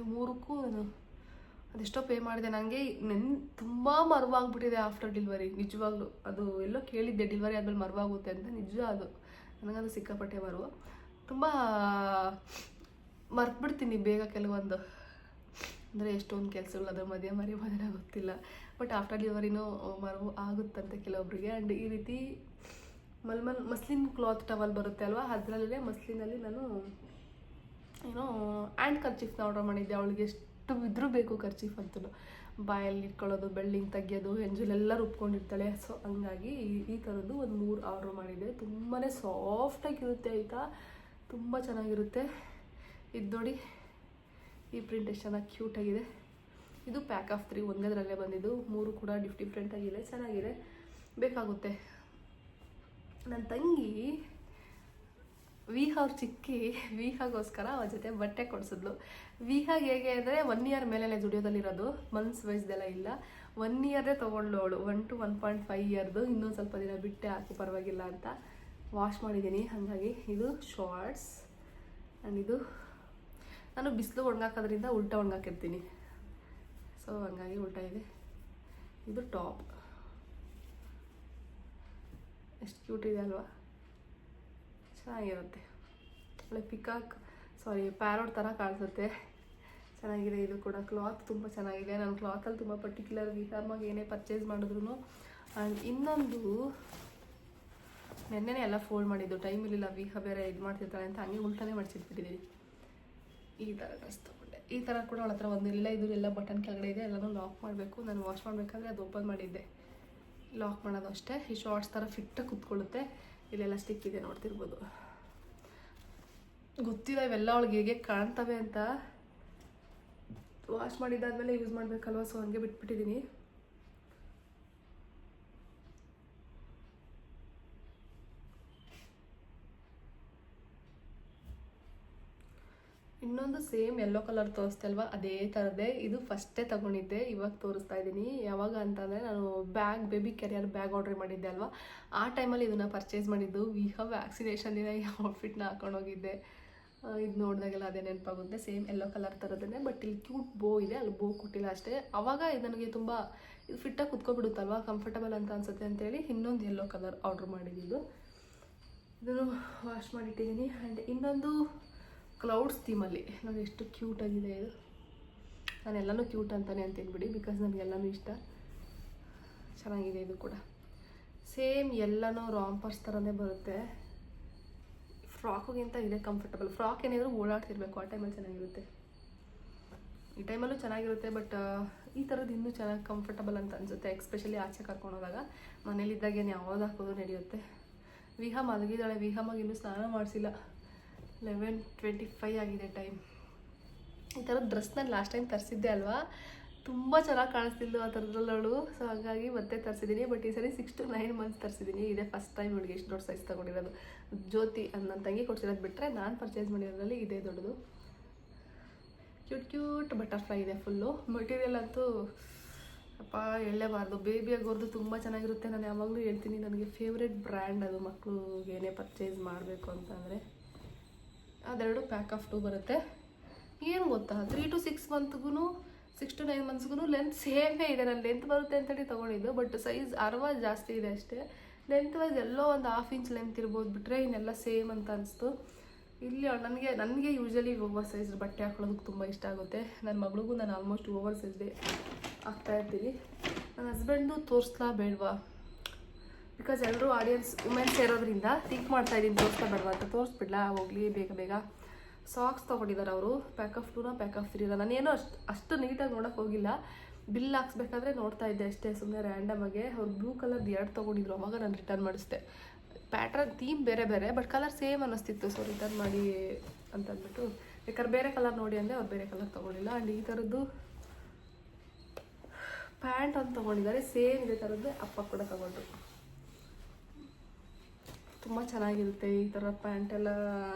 3ಕ್ಕೂ ನಾನು ಅದೆಷ್ಟೋ ಪೇ ಮಾಡಿದೆ. ನನಗೆ ತುಂಬ ಮರವಾಗ್ಬಿಟ್ಟಿದೆ ಆಫ್ಟರ್ ಡೆಲಿವರಿ. ನಿಜವಾಗ್ಲೂ ಅದು ಎಲ್ಲೋ ಕೇಳಿದ್ದೆ, ಡೆಲಿವರಿ ಆದಮೇಲೆ ಮರವಾಗುತ್ತೆ ಅಂತ. ನಿಜ ಅದು ನನಗದು ಸಿಕ್ಕಾಪಟ್ಟೆ ಮರವು. ತುಂಬ ಮರ್ತ್ಬಿಡ್ತೀನಿ ಬೇಗ ಕೆಲವೊಂದು, ಅಂದರೆ ಎಷ್ಟೊಂದು ಕೆಲಸಗಳು ಅದ್ರ ಮಧ್ಯೆ ಮರಿಬೋದೇನೋ ಗೊತ್ತಿಲ್ಲ. ಬಟ್ ಆಫ್ಟರ್ ಡೆಲಿವರಿನೂ ಮರವು ಆಗುತ್ತಂತೆ ಕೆಲವೊಬ್ಬರಿಗೆ. ಆ್ಯಂಡ್ ಈ ರೀತಿ ಮಸ್ಲಿನ್ ಕ್ಲಾತ್ ಟವಲ್ ಬರುತ್ತೆ ಅಲ್ವಾ, ಅದರಲ್ಲೇ ಮಸ್ಲಿನಲ್ಲಿ ನಾನು ಏನೋ ಆ್ಯಂಡ್ ಕರ್ಚೀಫ್ನ ಆರ್ಡರ್ ಮಾಡಿದ್ದೆ. ಅವಳಿಗೆ ಎಷ್ಟು ಇದ್ರೂ ಬೇಕು ಕರ್ಚೀಫ್ ಅಂತೂ. ಬಾಯಲ್ಲಿ ಇಟ್ಕೊಳ್ಳೋದು, ಬೆಳ್ಳಿಂಗ್ ತೆಗಿಯೋದು, ಎಂಜಲೆಲ್ಲ ರುಬ್ಕೊಂಡಿರ್ತಾಳೆ. ಸೊ ಹಂಗಾಗಿ ಈ ಥರದ್ದು ಒಂದು 3 ಆರ್ಡ್ರ್ ಮಾಡಿದ್ದೆ. ತುಂಬಾ ಸಾಫ್ಟಾಗಿರುತ್ತೆ ಆಯಿತಾ, ತುಂಬ ಚೆನ್ನಾಗಿರುತ್ತೆ. ಇದು ನೋಡಿ, ಈ ಪ್ರಿಂಟ್ ಎಷ್ಟು ಚೆನ್ನಾಗಿ ಕ್ಯೂಟಾಗಿದೆ. ಇದು ಪ್ಯಾಕ್ ಆಫ್ 3 ಒಂದೇದ್ರಲ್ಲೇ ಬಂದಿದ್ದು. 3 ಕೂಡ ಡಿಫ್ರೆಂಟಾಗಿದೆ, ಚೆನ್ನಾಗಿದೆ, ಬೇಕಾಗುತ್ತೆ. ನನ್ನ ತಂಗಿ ವಿಹಾಗ್ ಚಿಕ್ಕಿ ವಿಹಾಗೋಸ್ಕರ ಅವ್ರ ಜೊತೆ ಬಟ್ಟೆ ಕೊಡಿಸಿದ್ಲು. ವಿಹಾಗ್ ಹೇಗೆ ಅಂದರೆ 1 year ಮೇಲೇ ಜುಡಿಯೋದಲ್ಲಿರೋದು, ಮಂತ್ಸ್ ವೈಸ್ದೆಲ್ಲ ಇಲ್ಲ. 1 yearದೇ ತೊಗೊಂಡ್ಳು ಅವಳು, 1 to 1.5 yearದು. ಇನ್ನೊಂದು ಸ್ವಲ್ಪ ದಿನ ಬಿಟ್ಟೆ ಹಾಕು ಪರವಾಗಿಲ್ಲ ಅಂತ ವಾಶ್ ಮಾಡಿದ್ದೀನಿ. ಹಾಗಾಗಿ ಇದು ಶಾರ್ಟ್ಸ್. ಆ್ಯಂಡ್ ಇದು ನಾನು ಬಿಸಿಲು ಒಣಗಾಕೋದ್ರಿಂದ ಉಲ್ಟಾ ಒಣಗಾಕಿರ್ತೀನಿ, ಸೊ ಹಂಗಾಗಿ ಉಲ್ಟಾ ಇದೆ. ಇದು ಟಾಪ್. ಎಷ್ಟು ಕ್ಯೂಟ್ ಇದೆ ಅಲ್ವಾ, ಚೆನ್ನಾಗಿರುತ್ತೆ. ಒಳ್ಳೆ ಪ್ಯಾರೋಟ್ ಥರ ಕಾಣಿಸುತ್ತೆ, ಚೆನ್ನಾಗಿದೆ. ಇದು ಕೂಡ ಕ್ಲಾತ್ ತುಂಬ ಚೆನ್ನಾಗಿದೆ. ನಾನು ಕ್ಲಾತಲ್ಲಿ ತುಂಬ ಪರ್ಟಿಕ್ಯುಲರ್ ವಿಹಾರ್ಮಾಗಿ ಏನೇ ಪರ್ಚೇಸ್ ಮಾಡಿದ್ರು. ಆ್ಯಂಡ್ ಇನ್ನೊಂದು ನೆನ್ನೆನೇ ಎಲ್ಲ ಫೋಲ್ಡ್ ಮಾಡಿದ್ದು, ಟೈಮ್ ಇರಲಿಲ್ಲ. ವಿಹಾ ಬೇರೆ ಇದು ಮಾಡ್ತಿರ್ತಾಳೆ ಅಂತ ಹಂಗೆ ಉಲ್ಟಾನೇ ಮಾಡಿಸಿಟ್ಬಿಟ್ಟಿದ್ದೀನಿ. ಈ ಥರ ಡ್ರೆಸ್ ತೊಗೊಂಡೆ. ಈ ಥರ ಕೂಡ ಅವಳ ಹತ್ರ ಒಂದಿಲ್ಲ. ಇದು ಎಲ್ಲ ಬಟನ್ ಕೆಳಗಡೆ ಇದೆ, ಎಲ್ಲನೂ ಲಾಕ್ ಮಾಡಬೇಕು. ನಾನು ವಾಶ್ ಮಾಡಬೇಕಾದ್ರೆ ಅದು ಓಪನ್ ಮಾಡಿದ್ದೆ, ಲಾಕ್ ಮಾಡೋದು ಅಷ್ಟೇ. ಈ ಶಾರ್ಟ್ಸ್ ಥರ ಫಿಟ್ಟಾಗಿ ಕುತ್ಕೊಳ್ಳುತ್ತೆ. ಇಲ್ಲೆಲ್ಲ ಸ್ಟಿಕ್ ಇದೆ, ನೋಡ್ತಿರ್ಬೋದು. ಗೊತ್ತಿಲ್ಲ ಇವೆಲ್ಲ ಅವಳಿಗೆ ಹೇಗೆ ಕಾಣ್ತವೆ ಅಂತ. ವಾಶ್ ಮಾಡಿದ್ದಾದ್ಮೇಲೆ ಯೂಸ್ ಮಾಡಬೇಕಲ್ವ, ಸೊ ಹಂಗೆ ಬಿಟ್ಬಿಟ್ಟಿದ್ದೀನಿ. ಇನ್ನೊಂದು ಸೇಮ್ ಯೆಲ್ಲೋ ಕಲರ್ ತೋರಿಸ್ತೆ ಅಲ್ವಾ, ಅದೇ ಥರದ್ದೇ. ಇದು ಫಸ್ಟೇ ತೊಗೊಂಡಿದ್ದೆ, ಇವಾಗ ತೋರಿಸ್ತಾ ಇದ್ದೀನಿ. ಯಾವಾಗ ಅಂತಂದರೆ ನಾನು ಬೇಬಿ ಕೆರಿಯರ್ ಬ್ಯಾಗ್ ಆರ್ಡ್ರ್ ಮಾಡಿದ್ದೆ ಅಲ್ವಾ, ಆ ಟೈಮಲ್ಲಿ ಇದನ್ನು ಪರ್ಚೇಸ್ ಮಾಡಿದ್ದು. ವಿಹಾ ವ್ಯಾಕ್ಸಿನೇಷನ್ ದಿನ ಈ ಔಟ್ಫಿಟ್ನ ಹಾಕೊಂಡೋಗಿದ್ದೆ. ಇದು ನೋಡಿದಾಗೆಲ್ಲ ಅದೇ ನೆನಪಾಗುತ್ತೆ. ಸೇಮ್ ಯೆಲ್ಲೋ ಕಲರ್ ಥರದೇ, ಬಟ್ ಇಲ್ಲಿ ಕ್ಯೂಟ್ ಬೋ ಇದೆ, ಅಲ್ಲಿ ಬೋ ಕೊಟ್ಟಿಲ್ಲ ಅಷ್ಟೇ. ಆವಾಗ ಇದು ನನಗೆ ತುಂಬ ಇದು ಫಿಟ್ಟಾಗಿ ಕುತ್ಕೊಬಿಡುತ್ತಲ್ವ, ಕಂಫರ್ಟಬಲ್ ಅಂತ ಅನ್ಸುತ್ತೆ ಅಂತೇಳಿ ಇನ್ನೊಂದು ಯೆಲ್ಲೋ ಕಲರ್ ಆರ್ಡ್ರ್ ಮಾಡಿದ್ದು. ಇದನ್ನು ವಾಶ್ ಮಾಡಿಟ್ಟಿದ್ದೀನಿ. ಆ್ಯಂಡ್ ಇನ್ನೊಂದು ಕ್ಲೌಡ್ಸ್ ಥೀಮಲ್ಲಿ ನೋಡಿ, ಎಷ್ಟು ಕ್ಯೂಟಾಗಿದೆ ಇದು. ನಾನೆಲ್ಲನೂ ಕ್ಯೂಟ್ ಅಂತಲೇ ಅಂತೀನಿ ಬಿಡಿ, ಬಿಕಾಸ್ ನನಗೆಲ್ಲನೂ ಇಷ್ಟ. ಚೆನ್ನಾಗಿದೆ ಇದು ಕೂಡ. ಸೇಮ್ ಎಲ್ಲನೂ ರಾಂಪರ್ಸ್ ಥರನೇ ಬರುತ್ತೆ. ಫ್ರಾಕಿಗಿಂತ ಇದೆ ಕಂಫರ್ಟಬಲ್. ಫ್ರಾಕ್ ಏನಿದ್ರು ಓಡಾಡ್ತಿರ್ಬೇಕು, ಆ ಟೈಮಲ್ಲಿ ಚೆನ್ನಾಗಿರುತ್ತೆ. ಈ ಟೈಮಲ್ಲೂ ಚೆನ್ನಾಗಿರುತ್ತೆ, ಬಟ್ ಈ ಥರದ್ದು ಇನ್ನೂ ಚೆನ್ನಾಗಿ ಕಂಫರ್ಟಬಲ್ ಅಂತ ಅನಿಸುತ್ತೆ. ಎಕ್ಸ್ಪೆಷಲಿ ಆಚೆ ಕರ್ಕೊಂಡು ಹೋದಾಗ. ಮನೇಲಿದ್ದಾಗ ಏನು ಯಾವ್ದು ಹಾಕೋದು ನಡೆಯುತ್ತೆ. ವಿಹಾ ಮಲಗಿದ್ದಾಳೆ. ವಿಹಾಮಗೆ ಇನ್ನೂ ಸ್ನಾನ ಮಾಡಿಸಿಲ್ಲ. 11:25 ಆಗಿದೆ ಟೈಮ್. ಈ ಥರದ ಡ್ರೆಸ್ ನಾನು ಲಾಸ್ಟ್ ಟೈಮ್ ತರಿಸಿದ್ದೆ ಅಲ್ವಾ, ತುಂಬ ಚೆನ್ನಾಗಿ ಕಾಣಿಸ್ತಿಲ್ಲ ಆ ಥರದ್ರಲ್ಲವಳು. ಸೊ ಹಾಗಾಗಿ ಮತ್ತೆ ತರಿಸಿದ್ದೀನಿ. ಬಟ್ ಈ ಸರಿ 6 to 9 ಮಂತ್ಸ್ ತರಿಸಿದ್ದೀನಿ. ಇದೇ ಫಸ್ಟ್ ಟೈಮ್ ಹುಡುಗಿ ಇಷ್ಟು ದೊಡ್ಡ ಸೈಜ್ ತೊಗೊಂಡಿರೋದು. ಜ್ಯೋತಿ ನನ್ನ ತಂಗಿ ಕೊಡ್ಸಿರೋದು ಬಿಟ್ಟರೆ ನಾನು ಪರ್ಚೇಸ್ ಮಾಡಿರೋದ್ರಲ್ಲಿ ಇದೇ ದೊಡ್ಡದು. ಕ್ಯೂಟ್ ಬಟರ್ಫ್ಲೈ ಇದೆ ಫುಲ್ಲು. ಮೆಟೀರಿಯಲ್ ಅಂತೂ ಅಪ್ಪ ಹೇಳಲೇಬಾರ್ದು. ಬೇಬಿ ಆಗೋರ್ದು ತುಂಬ ಚೆನ್ನಾಗಿರುತ್ತೆ. ನಾನು ಯಾವಾಗಲೂ ಹೇಳ್ತೀನಿ, ನನಗೆ ಫೇವ್ರೆಟ್ ಬ್ರ್ಯಾಂಡ್ ಅದು ಮಕ್ಕಳಿಗೆ ಏನೇ ಪರ್ಚೇಸ್ ಮಾಡಬೇಕು ಅಂತಂದರೆ. ಅದೆರಡು ಪ್ಯಾಕ್ ಆಫ್ 2 ಬರುತ್ತೆ. ಏನು ಗೊತ್ತಾ, 3 to 6 ಮಂತ್ಗೂ 6 to 9 ಮಂತ್ಸ್ಗೂ ಲೆಂತ್ ಸೇಮೇ ಇದೆ. ನಾನು ಲೆಂತ್ ಬರುತ್ತೆ ಅಂತೇಳಿ ತೊಗೊಂಡಿದ್ದು, ಬಟ್ ಸೈಜ್ 60 ಜಾಸ್ತಿ ಇದೆ ಅಷ್ಟೇ. ಲೆಂತ್ ವೈಸ್ ಎಲ್ಲೋ ಒಂದು 1/2 ಇಂಚ್ ಲೆಂತ್ ಇರ್ಬೋದು, ಬಿಟ್ಟರೆ ಇನ್ನೆಲ್ಲ ಸೇಮ್ ಅಂತ ಅನಿಸ್ತು. ಇಲ್ಲಿ ನನಗೆ ಯೂಶ್ವಲಿ ಓವರ್ ಸೈಜ್ ಬಟ್ಟೆ ಹಾಕೊಳ್ಳೋದಕ್ಕೆ ತುಂಬ ಇಷ್ಟ ಆಗುತ್ತೆ. ನನ್ನ ಮಗಳಿಗೂ ನಾನು ಆಲ್ಮೋಸ್ಟ್ ಓವರ್ ಸೈಜ್ದೇ ಹಾಕ್ತಾಯಿರ್ತೀನಿ. ನನ್ನ ಹಸ್ಬೆಂಡು ತೋರಿಸ್ಲಾ ಬೇಡವಾ, ಬಿಕಾಸ್ ಎಲ್ಲರೂ ಆಡಿಯನ್ಸ್ ವುಮೆನ್ಸ್ ಇರೋದ್ರಿಂದ ಥಿಂಕ್ ಮಾಡ್ತಾಯಿದ್ದೀನಿ ತೋರಿಸ್ಲಾ ಬೇಡವಾ ಅಂತ. ತೋರಿಸ್ಬಿಡ್ಲಾ ಹೋಗಲಿ ಬೇಗ. ಸಾಕ್ಸ್ ತೊಗೊಂಡಿದ್ದಾರೆ ಅವರು. ಪ್ಯಾಕ್ ಆಫ್ 2 ಪ್ಯಾಕ್ ಆಫ್ 3 ನಾನೇನೋ ಅಷ್ಟು ನೀಟಾಗಿ ನೋಡೋಕೆ ಹೋಗಿಲ್ಲ. ಬಿಲ್ ಹಾಕ್ಸ್ಬೇಕಾದ್ರೆ ನೋಡ್ತಾ ಇದ್ದೆ ಅಷ್ಟೇ, ಸುಮ್ಮನೆ ರ್ಯಾಂಡಮಾಗೆ. ಅವ್ರು ಬ್ಲೂ ಕಲರ್ದು 2 ತೊಗೊಂಡಿದ್ರು. ಅವಾಗ ನಾನು ರಿಟರ್ನ್ ಮಾಡಿಸ್ದೆ. ಪ್ಯಾಟ್ರನ್ ಥೀಮ್ ಬೇರೆ ಬಟ್ ಕಲರ್ ಸೇಮ್ ಅನ್ನಿಸ್ತಿತ್ತು. ಸೊ ರಿಟರ್ನ್ ಮಾಡಿ ಅಂತಂದ್ಬಿಟ್ಟು, ಬೇಕಾದ್ರೆ ಬೇರೆ ಕಲರ್ ನೋಡಿ ಅಂದರೆ ಅವ್ರು ಬೇರೆ ಕಲರ್ ತೊಗೊಂಡಿಲ್ಲ. ಆ್ಯಂಡ್ ಈ ಥರದ್ದು ಪ್ಯಾಂಟ್ ಅಂತ ತೊಗೊಂಡಿದ್ದಾರೆ. ಸೇಮ್ ಇದೇ ಥರದ್ದು ಅಪ್ಪ ಕೂಡ ತೊಗೊಂಡ್ರು. ತುಂಬ ಚೆನ್ನಾಗಿರುತ್ತೆ ಈ ಥರ ಪ್ಯಾಂಟೆಲ್ಲ.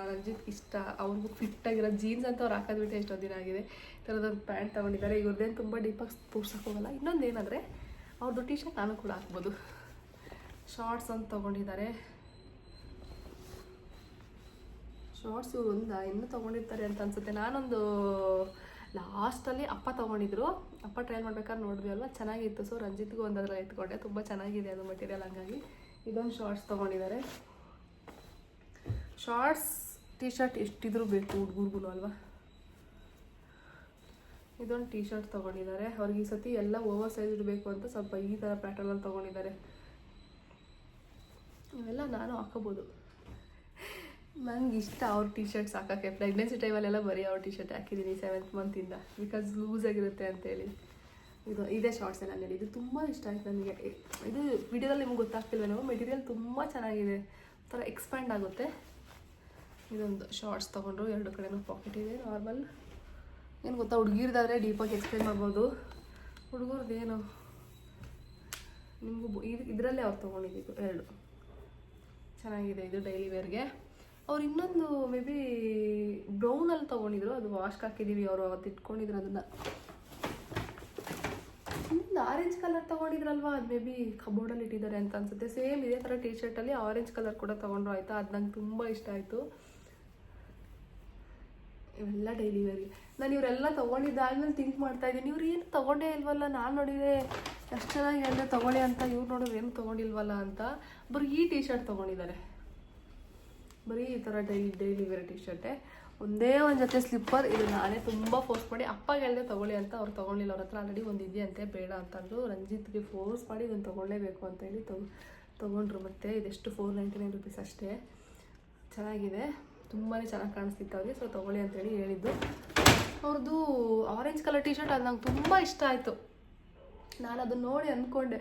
ರಂಜಿತ್ ಇಷ್ಟ, ಅವ್ರಿಗೂ ಫಿಟ್ಟಾಗಿರೋ ಜೀನ್ಸ್ ಅಂತ ಅವ್ರು ಹಾಕೋದು ಬಿಟ್ಟು ಎಷ್ಟೊಂದು ದಿನ ಆಗಿದೆ. ಈ ಥರದೊಂದು ಪ್ಯಾಂಟ್ ತೊಗೊಂಡಿದ್ದಾರೆ. ಇವ್ರದ್ದೇನು ತುಂಬ ಡೀಪಾಗಿ ತೋರ್ಸೋಕೆ ಹೋಗಲ್ಲ. ಇನ್ನೊಂದು ಏನಂದರೆ, ಅವ್ರದ್ದು ಟಿ ಶರ್ಟ್ ನಾನು ಕೂಡ ಹಾಕ್ಬೋದು. ಶಾರ್ಟ್ಸ್ ಅಂತ ತೊಗೊಂಡಿದ್ದಾರೆ. ಶಾರ್ಟ್ಸ್ ಇವ್ರು ಇನ್ನೂ ತೊಗೊಂಡಿರ್ತಾರೆ ಅಂತ ಅನಿಸುತ್ತೆ. ನಾನೊಂದು ಲಾಸ್ಟಲ್ಲಿ ಅಪ್ಪ ತೊಗೊಂಡಿದ್ರು. ಅಪ್ಪ ಟ್ರೈ ಮಾಡ್ಬೇಕಾದ್ರೆ ನೋಡಿದ್ವಿ ಅಲ್ವಾ, ಚೆನ್ನಾಗಿತ್ತು. ಸೊ ರಂಜಿತ್ಗೂ ಒಂದು ಅದರಲ್ಲಿ ಎತ್ಕೊಂಡೆ. ತುಂಬ ಚೆನ್ನಾಗಿದೆ ಅದು ಮೆಟೀರಿಯಲ್. ಹಂಗಾಗಿ ಇದೊಂದು ಶಾರ್ಟ್ಸ್ ತೊಗೊಂಡಿದ್ದಾರೆ. ಶಾರ್ಟ್ಸ್ ಟಿ ಶರ್ಟ್ ಎಷ್ಟಿದ್ರೂ ಬೇಕು ಹುಡುಗರಿಗೂ ಅಲ್ವಾ. ಇದೊಂದು ಟಿ ಶರ್ಟ್ ತೊಗೊಂಡಿದ್ದಾರೆ. ಅವ್ರಿಗೆ ಈ ಸತಿ ಎಲ್ಲ ಓವರ್ ಸೈಜ್ ಇರಬೇಕು ಅಂತ ಸ್ವಲ್ಪ ಈ ಥರ ಪ್ಯಾಟರ್ನಲ್ಲಿ ತೊಗೊಂಡಿದ್ದಾರೆ. ಇವೆಲ್ಲ ನಾನು ಹಾಕೋಬೋದು. ನನಗೆ ಇಷ್ಟ ಅವ್ರ ಟಿ ಶರ್ಟ್ಸ್ ಹಾಕೋಕ್ಕೆ. ಪ್ರೆಗ್ನೆನ್ಸಿ ಟೈಮಲ್ಲೆಲ್ಲ ಬರೀ ಅವ್ರ ಟಿ ಶರ್ಟ್ ಹಾಕಿದ್ದೀನಿ 7th ಮಂತಿಂದ, ಬಿಕಾಸ್ ಲೂಸಾಗಿರುತ್ತೆ ಅಂತೇಳಿ. ಇದೇ ಶಾರ್ಟ್ಸೇ ನಾನು ಹೇಳಿದ್ದು. ತುಂಬ ಇಷ್ಟ ಆಯ್ತು ನನಗೆ. ಇದು ವಿಡಿಯೋದಲ್ಲಿ ನಿಮ್ಗೆ ಗೊತ್ತಾಗ್ತಿಲ್ವೇನೋ, ಮೆಟೀರಿಯಲ್ ತುಂಬ ಚೆನ್ನಾಗಿದೆ. ಥರ ಎಕ್ಸ್ಪ್ಯಾಂಡ್ ಆಗುತ್ತೆ. ಇದೊಂದು ಶಾರ್ಟ್ಸ್ ತೊಗೊಂಡ್ರು. 2 ಕಡೆನೂ ಪಾಕೆಟ್ ಇದೆ. ನಾರ್ಮಲ್ ಏನು ಗೊತ್ತಾ, ಹುಡುಗಿರ್ದಾದ್ರೆ ಡೀಪಾಗಿ ಎಕ್ಸ್ಪ್ಲೇನ್ ಮಾಡ್ಬೋದು. ಹುಡುಗರದ್ದೇನು ನಿಮಗೂ ಇದರಲ್ಲೇ ಅವ್ರು ತೊಗೊಂಡಿದ್ದು 2 ಚೆನ್ನಾಗಿದೆ. ಇದು ಡೈಲಿ ವೇರ್ಗೆ. ಅವ್ರು ಇನ್ನೊಂದು ಮೇ ಬಿ ಬ್ರೌನಲ್ಲಿ ತೊಗೊಂಡಿದ್ರು. ಅದು ವಾಶ್ಗೆ ಹಾಕಿದ್ದೀವಿ. ಅವರು ಅವತ್ತು ಇಟ್ಕೊಂಡಿದ್ರು ಅದನ್ನು. ಇನ್ನೊಂದು ಆರೆಂಜ್ ಕಲರ್ ತೊಗೊಂಡಿದ್ರಲ್ವಾ, ಅದು ಮೇ ಬಿ ಕಬೋರ್ಡಲ್ಲಿ ಇಟ್ಟಿದ್ದಾರೆ ಅಂತ ಅನ್ಸುತ್ತೆ. ಸೇಮ್ ಇದೇ ಥರ ಟಿ ಶರ್ಟಲ್ಲಿ ಆರೆಂಜ್ ಕಲರ್ ಕೂಡ ತೊಗೊಂಡ್ರು. ಆಯಿತಾ, ಅದು ನಂಗೆ ತುಂಬ ಇಷ್ಟ ಆಯಿತು. ಇವೆಲ್ಲ ಡೈಲಿ ವೇರ್ಗೆ. ನಾನು ಇವರೆಲ್ಲ ತೊಗೊಂಡಿದ್ದಾದ್ಮೇಲೆ ಥಿಂಕ್ ಮಾಡ್ತಾಯಿದ್ದೀನಿ, ಇವ್ರು ಏನು ತೊಗೊಂಡೇ ಇಲ್ವಲ್ಲ. ನಾನು ನೋಡಿದರೆ ಎಷ್ಟು ಚೆನ್ನಾಗಿ ಹೇಳಿದೆ ತೊಗೊಳ್ಳಿ ಅಂತ, ಇವ್ರು ನೋಡಿದ್ರೆ ಏನು ತೊಗೊಂಡಿಲ್ವಲ್ಲ ಅಂತ. ಬರೀ ಈ ಟಿ ಶರ್ಟ್ ತೊಗೊಂಡಿದ್ದಾರೆ. ಬರೀ ಈ ಥರ ಡೈಲಿ ವೇರ್ ಟಿ ಶರ್ಟೇ. ಒಂದೇ ಒಂದು ಜೊತೆ ಸ್ಲಿಪ್ಪರ್. ಇದು ನಾನೇ ತುಂಬ ಫೋರ್ಸ್ ಮಾಡಿ ಅಪ್ಪಗೆ ಹೇಳಿದೆ ತೊಗೊಳ್ಳಿ ಅಂತ. ಅವ್ರು ತೊಗೊಳ್ಳಿಲ್ಲ. ಅವ್ರ ಹತ್ರ ಆಲ್ರೆಡಿ ಒಂದು ಇದೆಯಂತೆ, ಬೇಡ ಅಂತಂದು. ರಂಜಿತ್ಗೆ ಫೋರ್ಸ್ ಮಾಡಿ ಇದನ್ನು ತೊಗೊಳ್ಳೇಬೇಕು ಅಂತೇಳಿ ತೊಗೊಂಡ್ರು. ಮತ್ತು ಇದೆಷ್ಟು 499 rupees ಅಷ್ಟೇ. ಚೆನ್ನಾಗಿದೆ, ತುಂಬಾ ಚೆನ್ನಾಗಿ ಕಾಣಿಸ್ತಿತ್ತು ಅವ್ರಿಗೆ. ಸೊ ತೊಗೊಳ್ಳಿ ಅಂತೇಳಿ ಹೇಳಿದ್ದು. ಅವ್ರದ್ದು ಆರೆಂಜ್ ಕಲರ್ ಟಿ ಶರ್ಟ್ ಅದು ನಂಗೆ ತುಂಬ ಇಷ್ಟ ಆಯಿತು. ನಾನು ಅದನ್ನು ನೋಡಿ ಅಂದ್ಕೊಂಡೆ,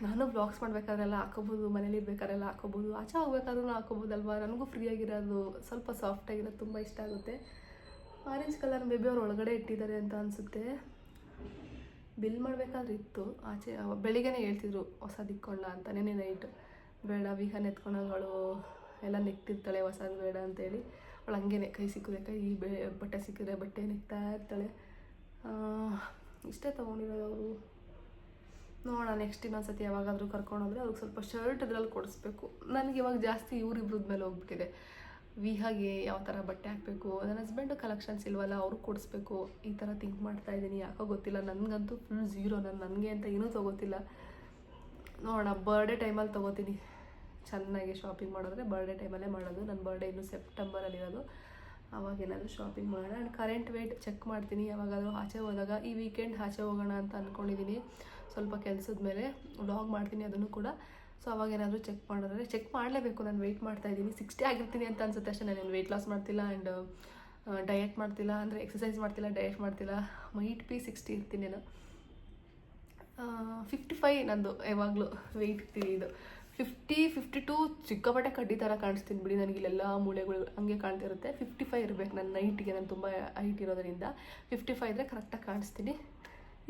ನಾನು ಬ್ಲಾಗ್ಸ್ ಮಾಡಬೇಕಾದ್ರೆಲ್ಲ ಹಾಕೋಬೋದು, ಮನೇಲಿ ಇರ್ಬೇಕಾದ್ರೆಲ್ಲ ಹಾಕೋಬೋದು, ಆಚೆ ಹೋಗ್ಬೇಕಾದ್ರೂ ಹಾಕೋಬೋದಲ್ವಾ. ನನಗೂ ಫ್ರೀಯಾಗಿರೋದು, ಸ್ವಲ್ಪ ಸಾಫ್ಟಾಗಿರೋದು ತುಂಬ ಇಷ್ಟ ಆಗುತ್ತೆ. ಆರೆಂಜ್ ಕಲರ್ ಮೇ ಬಿ ಅವ್ರು ಒಳಗಡೆ ಇಟ್ಟಿದ್ದಾರೆ ಅಂತ ಅನಿಸುತ್ತೆ. ಬಿಲ್ ಮಾಡಬೇಕಾದ್ರೆ ಇತ್ತು ಆಚೆ. ಬೆಳಿಗ್ಗೆನೇ ಹೇಳ್ತಿದ್ರು ಹೊಸದು ಇಕ್ಕೊಳ್ಳ ಅಂತ. ನೆನೆ ನೈಟ್ ಬೇಡ, ವಿಹಾನ್ ಎತ್ಕೊಂಡೋಗಳು ಎಲ್ಲ ನೆಕ್ತಿರ್ತಾಳೆ, ಹೊಸದು ಬೇಡ ಅಂತೇಳಿ. ಅವಳು ಹಂಗೇನೆ ಕೈ ಸಿಕ್ಕಿದ್ರೆ ಈ ಬಟ್ಟೆ ಸಿಕ್ಕಿದ್ರೆ ಬಟ್ಟೆ ನೆಕ್ತಾ ಇರ್ತಾಳೆ. ಇಷ್ಟೇ ತೊಗೊಂಡಿರೋದು ಅವರು. ನೋಡೋಣ ನೆಕ್ಸ್ಟ್ ಇನ್ನೊಂದು ಸತಿ ಯಾವಾಗಾದರೂ ಕರ್ಕೊಂಡೋದ್ರೆ ಅವ್ರಿಗೆ ಸ್ವಲ್ಪ ಶರ್ಟ್ ಇದ್ರಲ್ಲಿ ಕೊಡಿಸ್ಬೇಕು. ನನಗೆ ಇವಾಗ ಜಾಸ್ತಿ ಇವ್ರಿಬ್ರದ್ದು ಮೇಲೆ ಹೋಗ್ಬಿಟ್ಟಿದೆ. ವಿಹಾಗೆ ಯಾವ ಥರ ಬಟ್ಟೆ ಹಾಕಬೇಕು, ನನ್ನ ಹಸ್ಬೆಂಡು ಕಲೆಕ್ಷನ್ಸ್ ಇಲ್ವಲ್ಲ, ಅವ್ರಿಗೆ ಕೊಡಿಸ್ಬೇಕು. ಈ ಥರ ಥಿಂಕ್ ಮಾಡ್ತಾಯಿದ್ದೀನಿ. ಯಾಕೋ ಗೊತ್ತಿಲ್ಲ, ನನಗಂತೂ ಫುಲ್ ಝೀರೋ. ನನಗೆ ಅಂತ ಏನೂ ತೊಗೋತಿಲ್ಲ. ನೋಡೋಣ, ಬರ್ಡೇ ಟೈಮಲ್ಲಿ ತೊಗೋತೀನಿ. ಚೆನ್ನಾಗಿ ಶಾಪಿಂಗ್ ಮಾಡಿದ್ರೆ ಬರ್ಡೇ ಟೈಮಲ್ಲೇ ಮಾಡೋದು. ನನ್ನ ಬರ್ಡೇ ಇನ್ನು ಸೆಪ್ಟೆಂಬರಲ್ಲಿರೋದು. ಅವಾಗೇನಾದರೂ ಶಾಪಿಂಗ್ ಮಾಡೋಣ. ಆ್ಯಂಡ್ ಕರೆಂಟ್ ವೇಟ್ ಚೆಕ್ ಮಾಡ್ತೀನಿ ಯಾವಾಗಾದರೂ ಆಚೆ ಹೋದಾಗ. ಈ ವೀಕೆಂಡ್ ಆಚೆ ಹೋಗೋಣ ಅಂತ ಅಂದ್ಕೊಂಡಿದ್ದೀನಿ, ಸ್ವಲ್ಪ ಕೆಲಸದ ಮೇಲೆ ವ್ಲಾಗ್ ಮಾಡ್ತೀನಿ ಅದನ್ನು ಕೂಡ. ಸೊ ಅವಾಗೇನಾದರೂ ಚೆಕ್ ಮಾಡಲೇಬೇಕು. ನಾನು ವೆಯ್ಟ್ ಮಾಡ್ತಾಯಿದ್ದೀನಿ, 60 ಆಗಿರ್ತೀನಿ ಅಂತ ಅನ್ಸುತ್ತೆ ಅಷ್ಟೇ. ನಾನು ವೆಯ್ಟ್ ಲಾಸ್ ಮಾಡ್ತಿಲ್ಲ ಆ್ಯಂಡ್ ಡಯಟ್ ಮಾಡ್ತಿಲ್ಲ, ಅಂದರೆ ಎಕ್ಸಸೈಸ್ ಮಾಡ್ತಿಲ್ಲ, ಡಯಟ್ ಮಾಡ್ತಿಲ್ಲ. ಮೈಟ್ ಬಿ 60 ಇರ್ತೀನಿ ನಾನು. 55 ನಂದು ಯಾವಾಗಲೂ ವೆಯ್ಟ್ ಇದು 52 ಚಿಕ್ಕಪಟ್ಟೆ ಕಡ್ಡಿ ಥರ ಕಾಣಿಸ್ತೀನಿ ಬಿಡಿ. ನನಗೆ ಇಲ್ಲೆಲ್ಲ ಮೂಳೆಗಳು ಹಂಗೆ ಕಾಣ್ತಿರುತ್ತೆ. 55 ಇರಬೇಕು ನನ್ನ ನೈಟಿಗೆ, ನಾನು ತುಂಬ ಹೈಟ್ ಇರೋದರಿಂದ 55 ಇದ್ದರೆ ಕರೆಕ್ಟಾಗಿ ಕಾಣಿಸ್ತೀನಿ.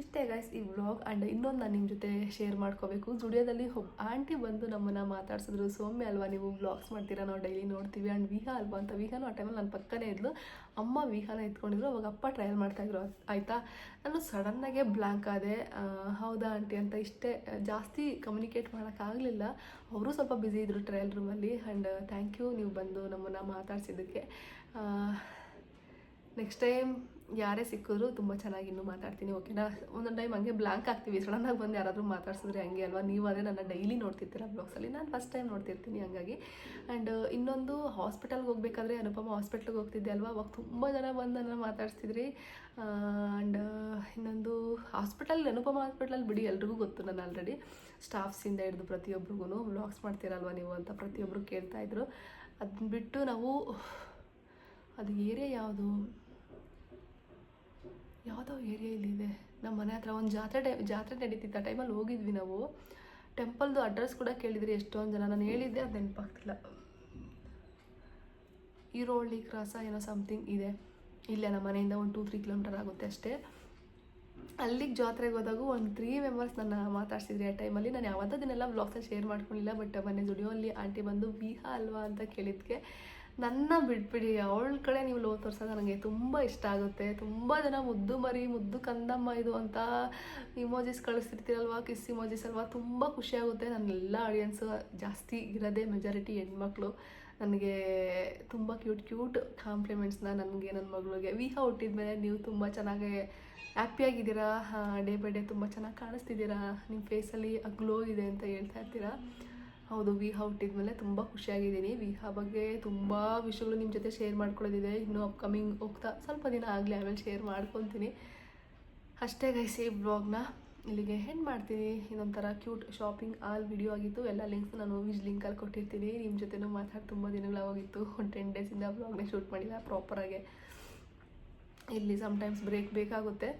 ಇಷ್ಟೇ ಗೈಸ್ ಈ ವ್ಲಾಗ್. ಆ್ಯಂಡ್ ಇನ್ನೊಂದು ನಾನು ನಿಮ್ಮ ಜೊತೆ ಶೇರ್ ಮಾಡ್ಕೋಬೇಕು. ಜುಡಿಯೋದಲ್ಲಿ ಆಂಟಿ ಬಂದು ನಮ್ಮನ್ನು ಮಾತಾಡ್ಸಿದ್ರು. ಸೌಮ್ಯ ಅಲ್ವಾ ನೀವು ವ್ಲಾಗ್ಸ್ ಮಾಡ್ತೀರಾ, ನಾವು ಡೈಲಿ ನೋಡ್ತೀವಿ. ಆ್ಯಂಡ್ ವಿಹಾ ಅಲ್ವಾ ಅಂತ. ವಿಹಾನು ಆ ಟೈಮಲ್ಲಿ ನನ್ನ ಪಕ್ಕನೇ ಇದ್ಲು. ಅಮ್ಮ ವಿಹಾನ ಎತ್ಕೊಂಡಿದ್ರು, ಅವಾಗ ಅಪ್ಪ ಟ್ರಯಲ್ ಮಾಡ್ತಾಯಿದ್ರು ಆಯಿತಾ. ನಾನು ಸಡನ್ನಾಗೆ ಬ್ಲ್ಯಾಂಕ್ ಆದೆ. ಹೌದಾ ಆಂಟಿ ಅಂತ ಇಷ್ಟೇ, ಜಾಸ್ತಿ ಕಮ್ಯುನಿಕೇಟ್ ಮಾಡೋಕ್ಕಾಗಲಿಲ್ಲ. ಅವರು ಸ್ವಲ್ಪ ಬ್ಯುಸಿ ಇದ್ದರು ಟ್ರಯಲ್ ರೂಮಲ್ಲಿ. ಆ್ಯಂಡ್ ಥ್ಯಾಂಕ್ ಯು ನೀವು ಬಂದು ನಮ್ಮನ್ನು ಮಾತಾಡ್ಸಿದ್ದಕ್ಕೆ. ನೆಕ್ಸ್ಟ್ ಟೈಮ್ ಯಾರೇ ಸಿಕ್ಕಿದ್ರು ತುಂಬ ಚೆನ್ನಾಗಿ ಇನ್ನೂ ಮಾತಾಡ್ತೀನಿ, ಓಕೆನಾ. ಒಂದೊಂದು ಟೈಮ್ ಹಂಗೆ ಬ್ಲ್ಯಾಂಕ್ ಆಗ್ತೀವಿ, ಸಡನ್ನಾಗಿ ಬಂದು ಯಾರಾದರೂ ಮಾತಾಡ್ಸಿದ್ರೆ ಹಂಗೆ ಅಲ್ವಾ. ನೀವು ಅದೇ ನನ್ನ ಡೈಲಿ ನೋಡ್ತಿರ್ತೀರ ಬ್ಲಾಗ್ಸಲ್ಲಿ, ನಾನು ಫಸ್ಟ್ ಟೈಮ್ ನೋಡ್ತಿರ್ತೀನಿ ಹಂಗಾಗಿ. ಆ್ಯಂಡ್ ಇನ್ನೊಂದು ಹಾಸ್ಪಿಟಲ್ಗೆ ಹೋಗಬೇಕಾದ್ರೆ, ಅನುಪಮ ಹಾಸ್ಪಿಟ್ಲಿಗೆ ಹೋಗ್ತಿದ್ದೆ ಅಲ್ವಾ, ಅವಾಗ ತುಂಬ ಜನ ಬಂದು ನನ್ನ ಮಾತಾಡ್ಸ್ತಿದ್ರಿ. ಆ್ಯಂಡ್ ಇನ್ನೊಂದು ಅನುಪಮ ಹಾಸ್ಪಿಟಲ್ ಬಿಡಿ ಎಲ್ರಿಗೂ ಗೊತ್ತು, ನಾನು ಆಲ್ರೆಡಿ ಸ್ಟಾಫ್ಸಿಂದ ಹಿಡಿದು ಪ್ರತಿಯೊಬ್ಬರಿಗೂ ವ್ಲಾಗ್ಸ್ ಮಾಡ್ತೀರಲ್ವ ನೀವು ಅಂತ ಪ್ರತಿಯೊಬ್ಬರು ಕೇಳ್ತಾಯಿದ್ರು. ಅದನ್ನ ಬಿಟ್ಟು ನಾವು ಅದು ಏರಿಯಾ ಯಾವುದೋ ಏರಿಯಾ ಇಲ್ಲಿದೆ ನಮ್ಮ ಮನೆ ಹತ್ರ, ಒಂದು ಜಾತ್ರೆ ನಡೀತಿತ್ತು. ಆ ಟೈಮಲ್ಲಿ ಹೋಗಿದ್ವಿ ನಾವು. ಟೆಂಪಲ್ದು ಅಡ್ರೆಸ್ ಕೂಡ ಕೇಳಿದ್ರಿ ಎಷ್ಟೊಂದು ಜನ. ನಾನು ಹೇಳಿದ್ದೆ, ಅದು ನೆನಪಾಗ್ತಿಲ್ಲ. ಈರೋಳ್ಳಿ ಕ್ರಾಸ ಏನೋ ಸಮಥಿಂಗ್ ಇದೆ, ಇಲ್ಲೇ ನಮ್ಮ ಮನೆಯಿಂದ ಒಂದು 2-3 ಕಿಲೋಮೀಟರ್ ಆಗುತ್ತೆ ಅಷ್ಟೇ. ಅಲ್ಲಿಗೆ ಜಾತ್ರೆಗೆ ಹೋದಾಗ ಒಂದು 3 ಮೆಂಬರ್ಸ್ ನನ್ನ ಮಾತಾಡ್ಸಿದ್ರಿ ಆ ಟೈಮಲ್ಲಿ. ನಾನು ಯಾವತ್ತದನ್ನೆಲ್ಲ ವ್ಲಾಗ್ಸಲ್ಲಿ ಶೇರ್ ಮಾಡ್ಕೊಳ್ಳಿಲ್ಲ. ಬಟ್ ಮೊನ್ನೆ ಜುಡಿಯೋಲ್ಲಿ ಆಂಟಿ ಬಂದು ವಿಹಾ ಅಲ್ವಾ ಅಂತ ಕೇಳಿದ್ದಕ್ಕೆ ನನ್ನ ಬಿಟ್ಬಿಡಿ, ಅವಳ ಕಡೆ ನೀವು ಲೋ ತೋರ್ಸೋದು ನನಗೆ ತುಂಬ ಇಷ್ಟ ಆಗುತ್ತೆ. ತುಂಬ ಜನ ಮುದ್ದು ಕಂದಮ್ಮ ಇದು ಅಂತ ಇಮೋಜಿಸ್ ಕಳಿಸ್ತಿರ್ತೀರಲ್ವ, ಕಿಸ್ ಇಮೋಜಿಸ್ ಅಲ್ವಾ, ತುಂಬ ಖುಷಿಯಾಗುತ್ತೆ. ನನ್ನೆಲ್ಲ ಆಡಿಯನ್ಸು ಜಾಸ್ತಿ ಇರೋದೇ ಮೆಜಾರಿಟಿ ಹೆಣ್ಮಕ್ಳು. ನನಗೆ ತುಂಬ ಕ್ಯೂಟ್ ಕಾಂಪ್ಲಿಮೆಂಟ್ಸ್ನ ನನಗೆ ನನ್ನ ಮಗಳಿಗೆ. ವಿಹಾ ಹುಟ್ಟಿದ್ಮೇಲೆ ನೀವು ತುಂಬ ಚೆನ್ನಾಗಿ ಹ್ಯಾಪಿಯಾಗಿದ್ದೀರಾ, ಡೇ ಬೈ ಡೇ ತುಂಬ ಚೆನ್ನಾಗಿ ಕಾಣಿಸ್ತಿದ್ದೀರಾ, ನಿಮ್ಮ ಫೇಸಲ್ಲಿ ಆ ಗ್ಲೋ ಇದೆ ಅಂತ ಹೇಳ್ತಾ ಇರ್ತೀರಾ. ಹೌದು, ವಿಹಾ ಹುಟ್ಟಿದ್ಮೇಲೆ ತುಂಬ ಖುಷಿಯಾಗಿದ್ದೀನಿ. ವಿಹಾ ಬಗ್ಗೆ ತುಂಬ ವಿಷಯಗಳು ನಿಮ್ಮ ಜೊತೆ ಶೇರ್ ಮಾಡ್ಕೊಳ್ಳೋದಿದೆ. ಇನ್ನೂ ಅಪ್ಕಮಿಂಗ್ ಹೋಗ್ತಾ ಸ್ವಲ್ಪ ದಿನ ಆಗಲಿ, ಆಮೇಲೆ ಶೇರ್ ಮಾಡ್ಕೊತೀನಿ ಅಷ್ಟೇ ಗೈಸ್. ಈ ಬ್ಲಾಗ್ನ ಇಲ್ಲಿಗೆ ಹೆಂಡ್ ಮಾಡ್ತೀನಿ. ಇದೊಂಥರ ಕ್ಯೂಟ್ ಶಾಪಿಂಗ್ ಆಲ್ ವಿಡಿಯೋ ಆಗಿತ್ತು. ಎಲ್ಲ ಲಿಂಕ್ಸ್ ನಾನು ಲಿಂಕಲ್ಲಿ ಕೊಟ್ಟಿರ್ತೀನಿ. ನಿಮ್ಮ ಜೊತೆನೂ ಮಾತಾಡಿ ತುಂಬ ದಿನಗಳಾಗಿತ್ತು. ಒಂದು 10 ಡೇಸಿಂದ ಬ್ಲಾಗ್ನ ಶೂಟ್ ಮಾಡಿಲ್ಲ ಪ್ರಾಪರಾಗೆ. ಇಲ್ಲಿ ಸಮ್ಟೈಮ್ಸ್ ಬ್ರೇಕ್ ಬೇಕಾಗುತ್ತೆ,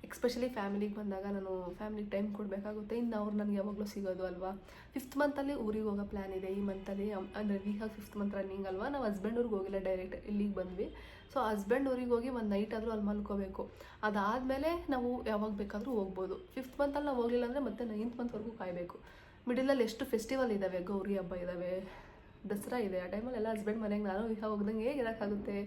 ಎಕ್ಸ್ಪೆಷಲಿ ಫ್ಯಾಮಿಲಿಗೆ ಬಂದಾಗ ನಾನು ಫ್ಯಾಮಿಲಿಗೆ ಟೈಮ್ ಕೊಡಬೇಕಾಗುತ್ತೆ. ಇನ್ನು ಅವ್ರು ನನಗೆ ಯಾವಾಗಲೂ ಸಿಗೋದು ಅಲ್ವಾ. 5th ಮಂತಲ್ಲಿ ಊರಿಗೆ ಹೋಗೋ ಪ್ಲ್ಯಾನ್ ಇದೆ ಈ ಮಂತಲ್ಲಿ. ಅಂದರೆ ವಿಹಾಗ 5th ಮಂತ್ ರನ್ನಿಂಗ್ ಅಲ್ವಾ. ನಾವು ಹಸ್ಬೆಂಡ್ ಊರಿಗೆ ಹೋಗಿಲ್ಲ, ಡೈರೆಕ್ಟ್ ಇಲ್ಲಿಗೆ ಬಂದ್ವಿ. ಸೊ ಹಸ್ಬೆಂಡ್ ಊರಿಗೆ ಹೋಗಿ ಒಂದು ನೈಟ್ ಆದರೂ ಅಲ್ಲಿ ಮಲ್ಕೋಬೇಕು. ಅದಾದಮೇಲೆ ನಾವು ಯಾವಾಗ ಬೇಕಾದರೂ ಹೋಗ್ಬೋದು. 5th ಮಂತಲ್ಲಿ ನಾವು ಹೋಗಲಿಲ್ಲ ಅಂದರೆ ಮತ್ತೆ 9th ಮಂತ್ವರೆಗೂ ಕಾಯಬೇಕು. ಮಿಡಲಲ್ಲಿ ಎಷ್ಟು ಫೆಸ್ಟಿವಲ್ ಇದ್ದಾವೆ, ಗೌರಿ ಹಬ್ಬ ಇದ್ದಾವೆ, ದಸರಾ ಇದೆ. ಆ ಟೈಮಲ್ಲೆಲ್ಲ ಹಸ್ಬೆಂಡ್ ಮನೆಗೆ ನಾನು ವಿಹಾ ಹೋಗ್ದಂಗೆ ಹೇಗೆ ಇರೋಕ್ಕಾಗುತ್ತೆ.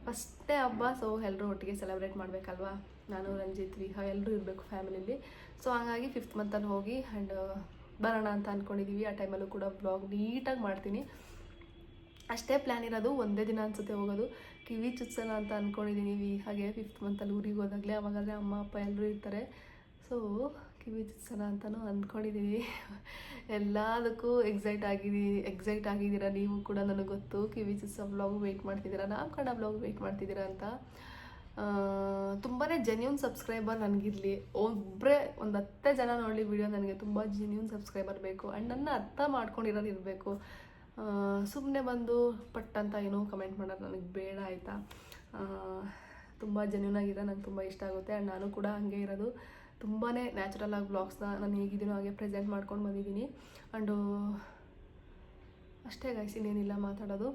ಫಸ್ಟೇ ಹಬ್ಬ, ಸೊ ಎಲ್ಲರೂ ಒಟ್ಟಿಗೆ ಸೆಲೆಬ್ರೇಟ್ ಮಾಡಬೇಕಲ್ವಾ. ನಾನು, ರಂಜಿತ್, ವಿಹಾ ಎಲ್ಲರೂ ಇರಬೇಕು ಫ್ಯಾಮಿಲಿಲಿ. ಸೊ ಹಾಗಾಗಿ 5th ಮಂತಲ್ಲಿ ಹೋಗಿ ಆ್ಯಂಡ್ ಬರೋಣ ಅಂತ ಅಂದ್ಕೊಂಡಿದ್ದೀವಿ. ಆ ಟೈಮಲ್ಲೂ ಕೂಡ ಬ್ಲಾಗ್ ನೀಟಾಗಿ ಮಾಡ್ತೀನಿ. ಅಷ್ಟೇ ಪ್ಲ್ಯಾನ್ ಇರೋದು. ಒಂದೇ ದಿನ ಅನಿಸುತ್ತೆ ಹೋಗೋದು. ಕಿವಿ ಚುತ್ಸೋಣ ಅಂತ ಅಂದ್ಕೊಂಡಿದ್ದೀನಿ ಹಾಗೆ 5th ಮಂತಲ್ಲಿ ಊರಿಗೆ ಹೋದಾಗಲೇ. ಅವಾಗಾದರೆ ಅಮ್ಮ ಅಪ್ಪ ಎಲ್ಲರೂ ಇರ್ತಾರೆ. ಸೊ ಕಿವಿ ಚುತ್ಸೋಣ ಅಂತಲೂ ಅಂದ್ಕೊಂಡಿದ್ದೀನಿ. ಎಲ್ಲದಕ್ಕೂ ಎಕ್ಸೈಟ್ ಆಗಿದ್ದೀರಾ ನೀವು ಕೂಡ, ನನಗೆ ಗೊತ್ತು. ಕಿವಿ ಚುತ್ಸೋ ಬ್ಲಾಗು ವೆಯ್ಟ್ ಮಾಡ್ತಿದ್ದೀರಾ, ನಾವು ಕನ್ನಡ ಬ್ಲಾಗ್ ವೆಯ್ಟ್ ಮಾಡ್ತಿದ್ದೀರಾ ಅಂತ. ತುಂಬಾ ಜೆನ್ಯೂನ್ ಸಬ್ಸ್ಕ್ರೈಬರ್ ನನಗಿರಲಿ. ಒಬ್ಬರೇ ಒಂದು 10 ಜನ ನೋಡಲಿ ವಿಡಿಯೋ, ನನಗೆ ತುಂಬ ಜೆನ್ಯೂನ್ ಸಬ್ಸ್ಕ್ರೈಬರ್ ಬೇಕು. ಆ್ಯಂಡ್ ನನ್ನ ಅರ್ಥ ಮಾಡ್ಕೊಂಡಿರೋದು ಇರಬೇಕು. ಸುಮ್ಮನೆ ಬಂದು ಪಟ್ ಅಂತ ಏನೋ ಕಮೆಂಟ್ ಮಾಡೋದು ನನಗೆ ಬೇಡ ಆಯಿತಾ. ತುಂಬ ಜೆನ್ಯೂನಾಗಿರೋ ನಂಗೆ ತುಂಬ ಇಷ್ಟ ಆಗುತ್ತೆ. ಆ್ಯಂಡ್ ನಾನು ಕೂಡ ಹಾಗೆ ಇರೋದು. ತುಂಬಾ ನ್ಯಾಚುರಲ್ ಆಗಿ ಬ್ಲಾಗ್ಸ್ನ ನಾನು ಹೇಗಿದ್ದೀನೋ ಹಾಗೆ ಪ್ರೆಸೆಂಟ್ ಮಾಡ್ಕೊಂಡು ಬಂದಿದ್ದೀನಿ. ಆ್ಯಂಡು ಅಷ್ಟೇ ಗೈಸ್, ಇನ್ನೇನಿಲ್ಲ ಮಾತಾಡೋದು.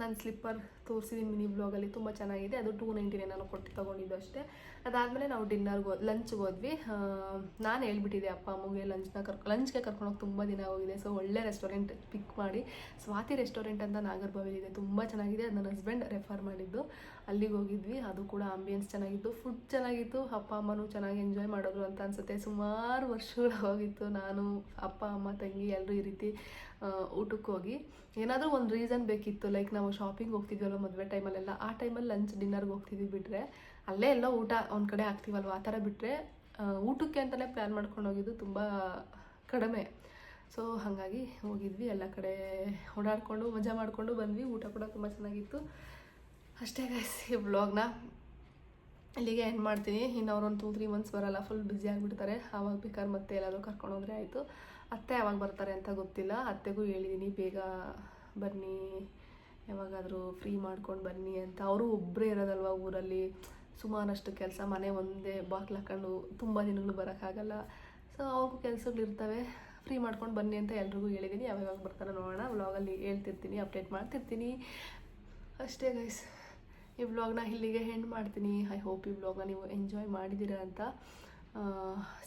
ನಾನು ಸ್ಲಿಪ್ಪರ್ ತೋರಿಸಿದ್ದೀನಿ ಮಿನಿ ಬ್ಲಾಗಲ್ಲಿ, ತುಂಬ ಚೆನ್ನಾಗಿದೆ. ಅದು 299 ನಾನು ಕೊಟ್ಟು ತೊಗೊಂಡಿದ್ದು ಅಷ್ಟೇ. ಅದಾದಮೇಲೆ ನಾವು ಲಂಚ್ಗೆ ಹೋದ್ವಿ. ನಾನು ಹೇಳ್ಬಿಟ್ಟಿದ್ದೆ ಅಪ್ಪ ಅಮ್ಮಗೆ ಲಂಚ್ಗೆ ಕರ್ಕೊಂಡೋಗಿ ತುಂಬ ದಿನ ಹೋಗಿದೆ. ಸೊ ಒಳ್ಳೆ ರೆಸ್ಟೋರೆಂಟ್ ಪಿಕ್ ಮಾಡಿ, ಸ್ವಾತಿ ರೆಸ್ಟೋರೆಂಟ್ ಅಂತ ನಾಗರಬಾವಿಲಿದೆ, ತುಂಬ ಚೆನ್ನಾಗಿದೆ. ಅದು ನನ್ನ ಹಸ್ಬೆಂಡ್ ರೆಫರ್ ಮಾಡಿದ್ದು. ಅಲ್ಲಿಗೆ ಹೋಗಿದ್ವಿ. ಅದು ಕೂಡ ಆಂಬಿಯನ್ಸ್ ಚೆನ್ನಾಗಿತ್ತು, ಫುಡ್ ಚೆನ್ನಾಗಿತ್ತು. ಅಪ್ಪ ಅಮ್ಮನೂ ಚೆನ್ನಾಗಿ ಎಂಜಾಯ್ ಮಾಡೋದು ಅಂತ ಅನಿಸುತ್ತೆ. ಸುಮಾರು ವರ್ಷಗಳು ಹೋಗಿತ್ತು ನಾನು, ಅಪ್ಪ ಅಮ್ಮ, ತಂಗಿ ಎಲ್ಲರೂ ಈ ರೀತಿ ಊಟಕ್ಕೆ ಹೋಗಿ. ಏನಾದರೂ ಒಂದು ರೀಸನ್ ಬೇಕಿತ್ತು, ಲೈಕ್ ನಾವು ಶಾಪಿಂಗ್ ಹೋಗ್ತಿದ್ವಲ್ವ ಮದುವೆ ಟೈಮಲ್ಲೆಲ್ಲ, ಆ ಟೈಮಲ್ಲಿ ಲಂಚ್ ಡಿನ್ನರ್ಗೆ ಹೋಗ್ತಿದ್ವಿ. ಬಿಟ್ಟರೆ ಅಲ್ಲೇ ಎಲ್ಲ ಊಟ ಒಂದು ಕಡೆ ಆಗ್ತೀವಲ್ವ, ಆ ಥರ ಬಿಟ್ಟರೆ ಊಟಕ್ಕೆ ಅಂತಲೇ ಪ್ಲ್ಯಾನ್ ಮಾಡ್ಕೊಂಡು ಹೋಗಿದ್ದು ತುಂಬ ಕಡಿಮೆ. ಸೊ ಹಾಗಾಗಿ ಹೋಗಿದ್ವಿ, ಎಲ್ಲ ಕಡೆ ಓಡಾಡಿಕೊಂಡು ಮಜಾ ಮಾಡಿಕೊಂಡು ಬಂದ್ವಿ. ಊಟ ಕೂಡ ತುಂಬ ಚೆನ್ನಾಗಿತ್ತು. ಅಷ್ಟೇ ಗೈಸ್, ಈ ವ್ಲಾಗ್ನ ಇಲ್ಲಿಗೆ ಎಂಡ್ ಮಾಡ್ತೀನಿ. ಇನ್ನು ಅವ್ರೊಂದು 2-3 ಮಂತ್ಸ್ ಬರೋಲ್ಲ, ಫುಲ್ ಬ್ಯುಸಿ ಆಗಿಬಿಡ್ತಾರೆ. ಆವಾಗ ಬೇಕಾದ್ರೆ ಮತ್ತೆ ಎಲ್ಲಾದರೂ ಕರ್ಕೊಂಡು ಹೋದರೆ ಆಯಿತು. ಅತ್ತೆ ಯಾವಾಗ ಬರ್ತಾರೆ ಅಂತ ಗೊತ್ತಿಲ್ಲ. ಅತ್ತೆಗೂ ಹೇಳಿದ್ದೀನಿ ಬೇಗ ಬನ್ನಿ, ಯಾವಾಗಾದರೂ ಫ್ರೀ ಮಾಡ್ಕೊಂಡು ಬನ್ನಿ ಅಂತ. ಅವರು ಒಬ್ಬರೇ ಇರೋದಲ್ವ ಊರಲ್ಲಿ, ಸುಮಾರಷ್ಟು ಕೆಲಸ, ಮನೆ ಒಂದೇ ಬಾಗ್ಲು ಹಾಕೊಂಡು ತುಂಬ ದಿನಗಳು ಬರೋಕ್ಕಾಗಲ್ಲ. ಸೊ ಅವ್ರಿಗೂ ಕೆಲಸಗಳಿರ್ತವೆ, ಫ್ರೀ ಮಾಡ್ಕೊಂಡು ಬನ್ನಿ ಅಂತ ಎಲ್ರಿಗೂ ಹೇಳಿದ್ದೀನಿ. ಯಾವಾಗ ಬರ್ತಾರೆ ನೋಡೋಣ, ವ್ಲಾಗಲ್ಲಿ ಹೇಳ್ತಿರ್ತೀನಿ, ಅಪ್ಡೇಟ್ ಮಾಡ್ತಿರ್ತೀನಿ. ಅಷ್ಟೇ ಗೈಸ್, ಈ ವ್ಲಾಗ್ನ ಇಲ್ಲಿಗೆ ಎಂಡ್ ಮಾಡ್ತೀನಿ. ಐ ಹೋಪ್ ಈ ವ್ಲಾಗ್ನ ನೀವು ಎಂಜಾಯ್ ಮಾಡಿದ್ದೀರಾ ಅಂತ.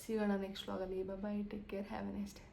ಸಿಗೋಣ ನೆಕ್ಸ್ಟ್ ವ್ಲಾಗಲ್ಲಿ. Bye, take care, have a nice day.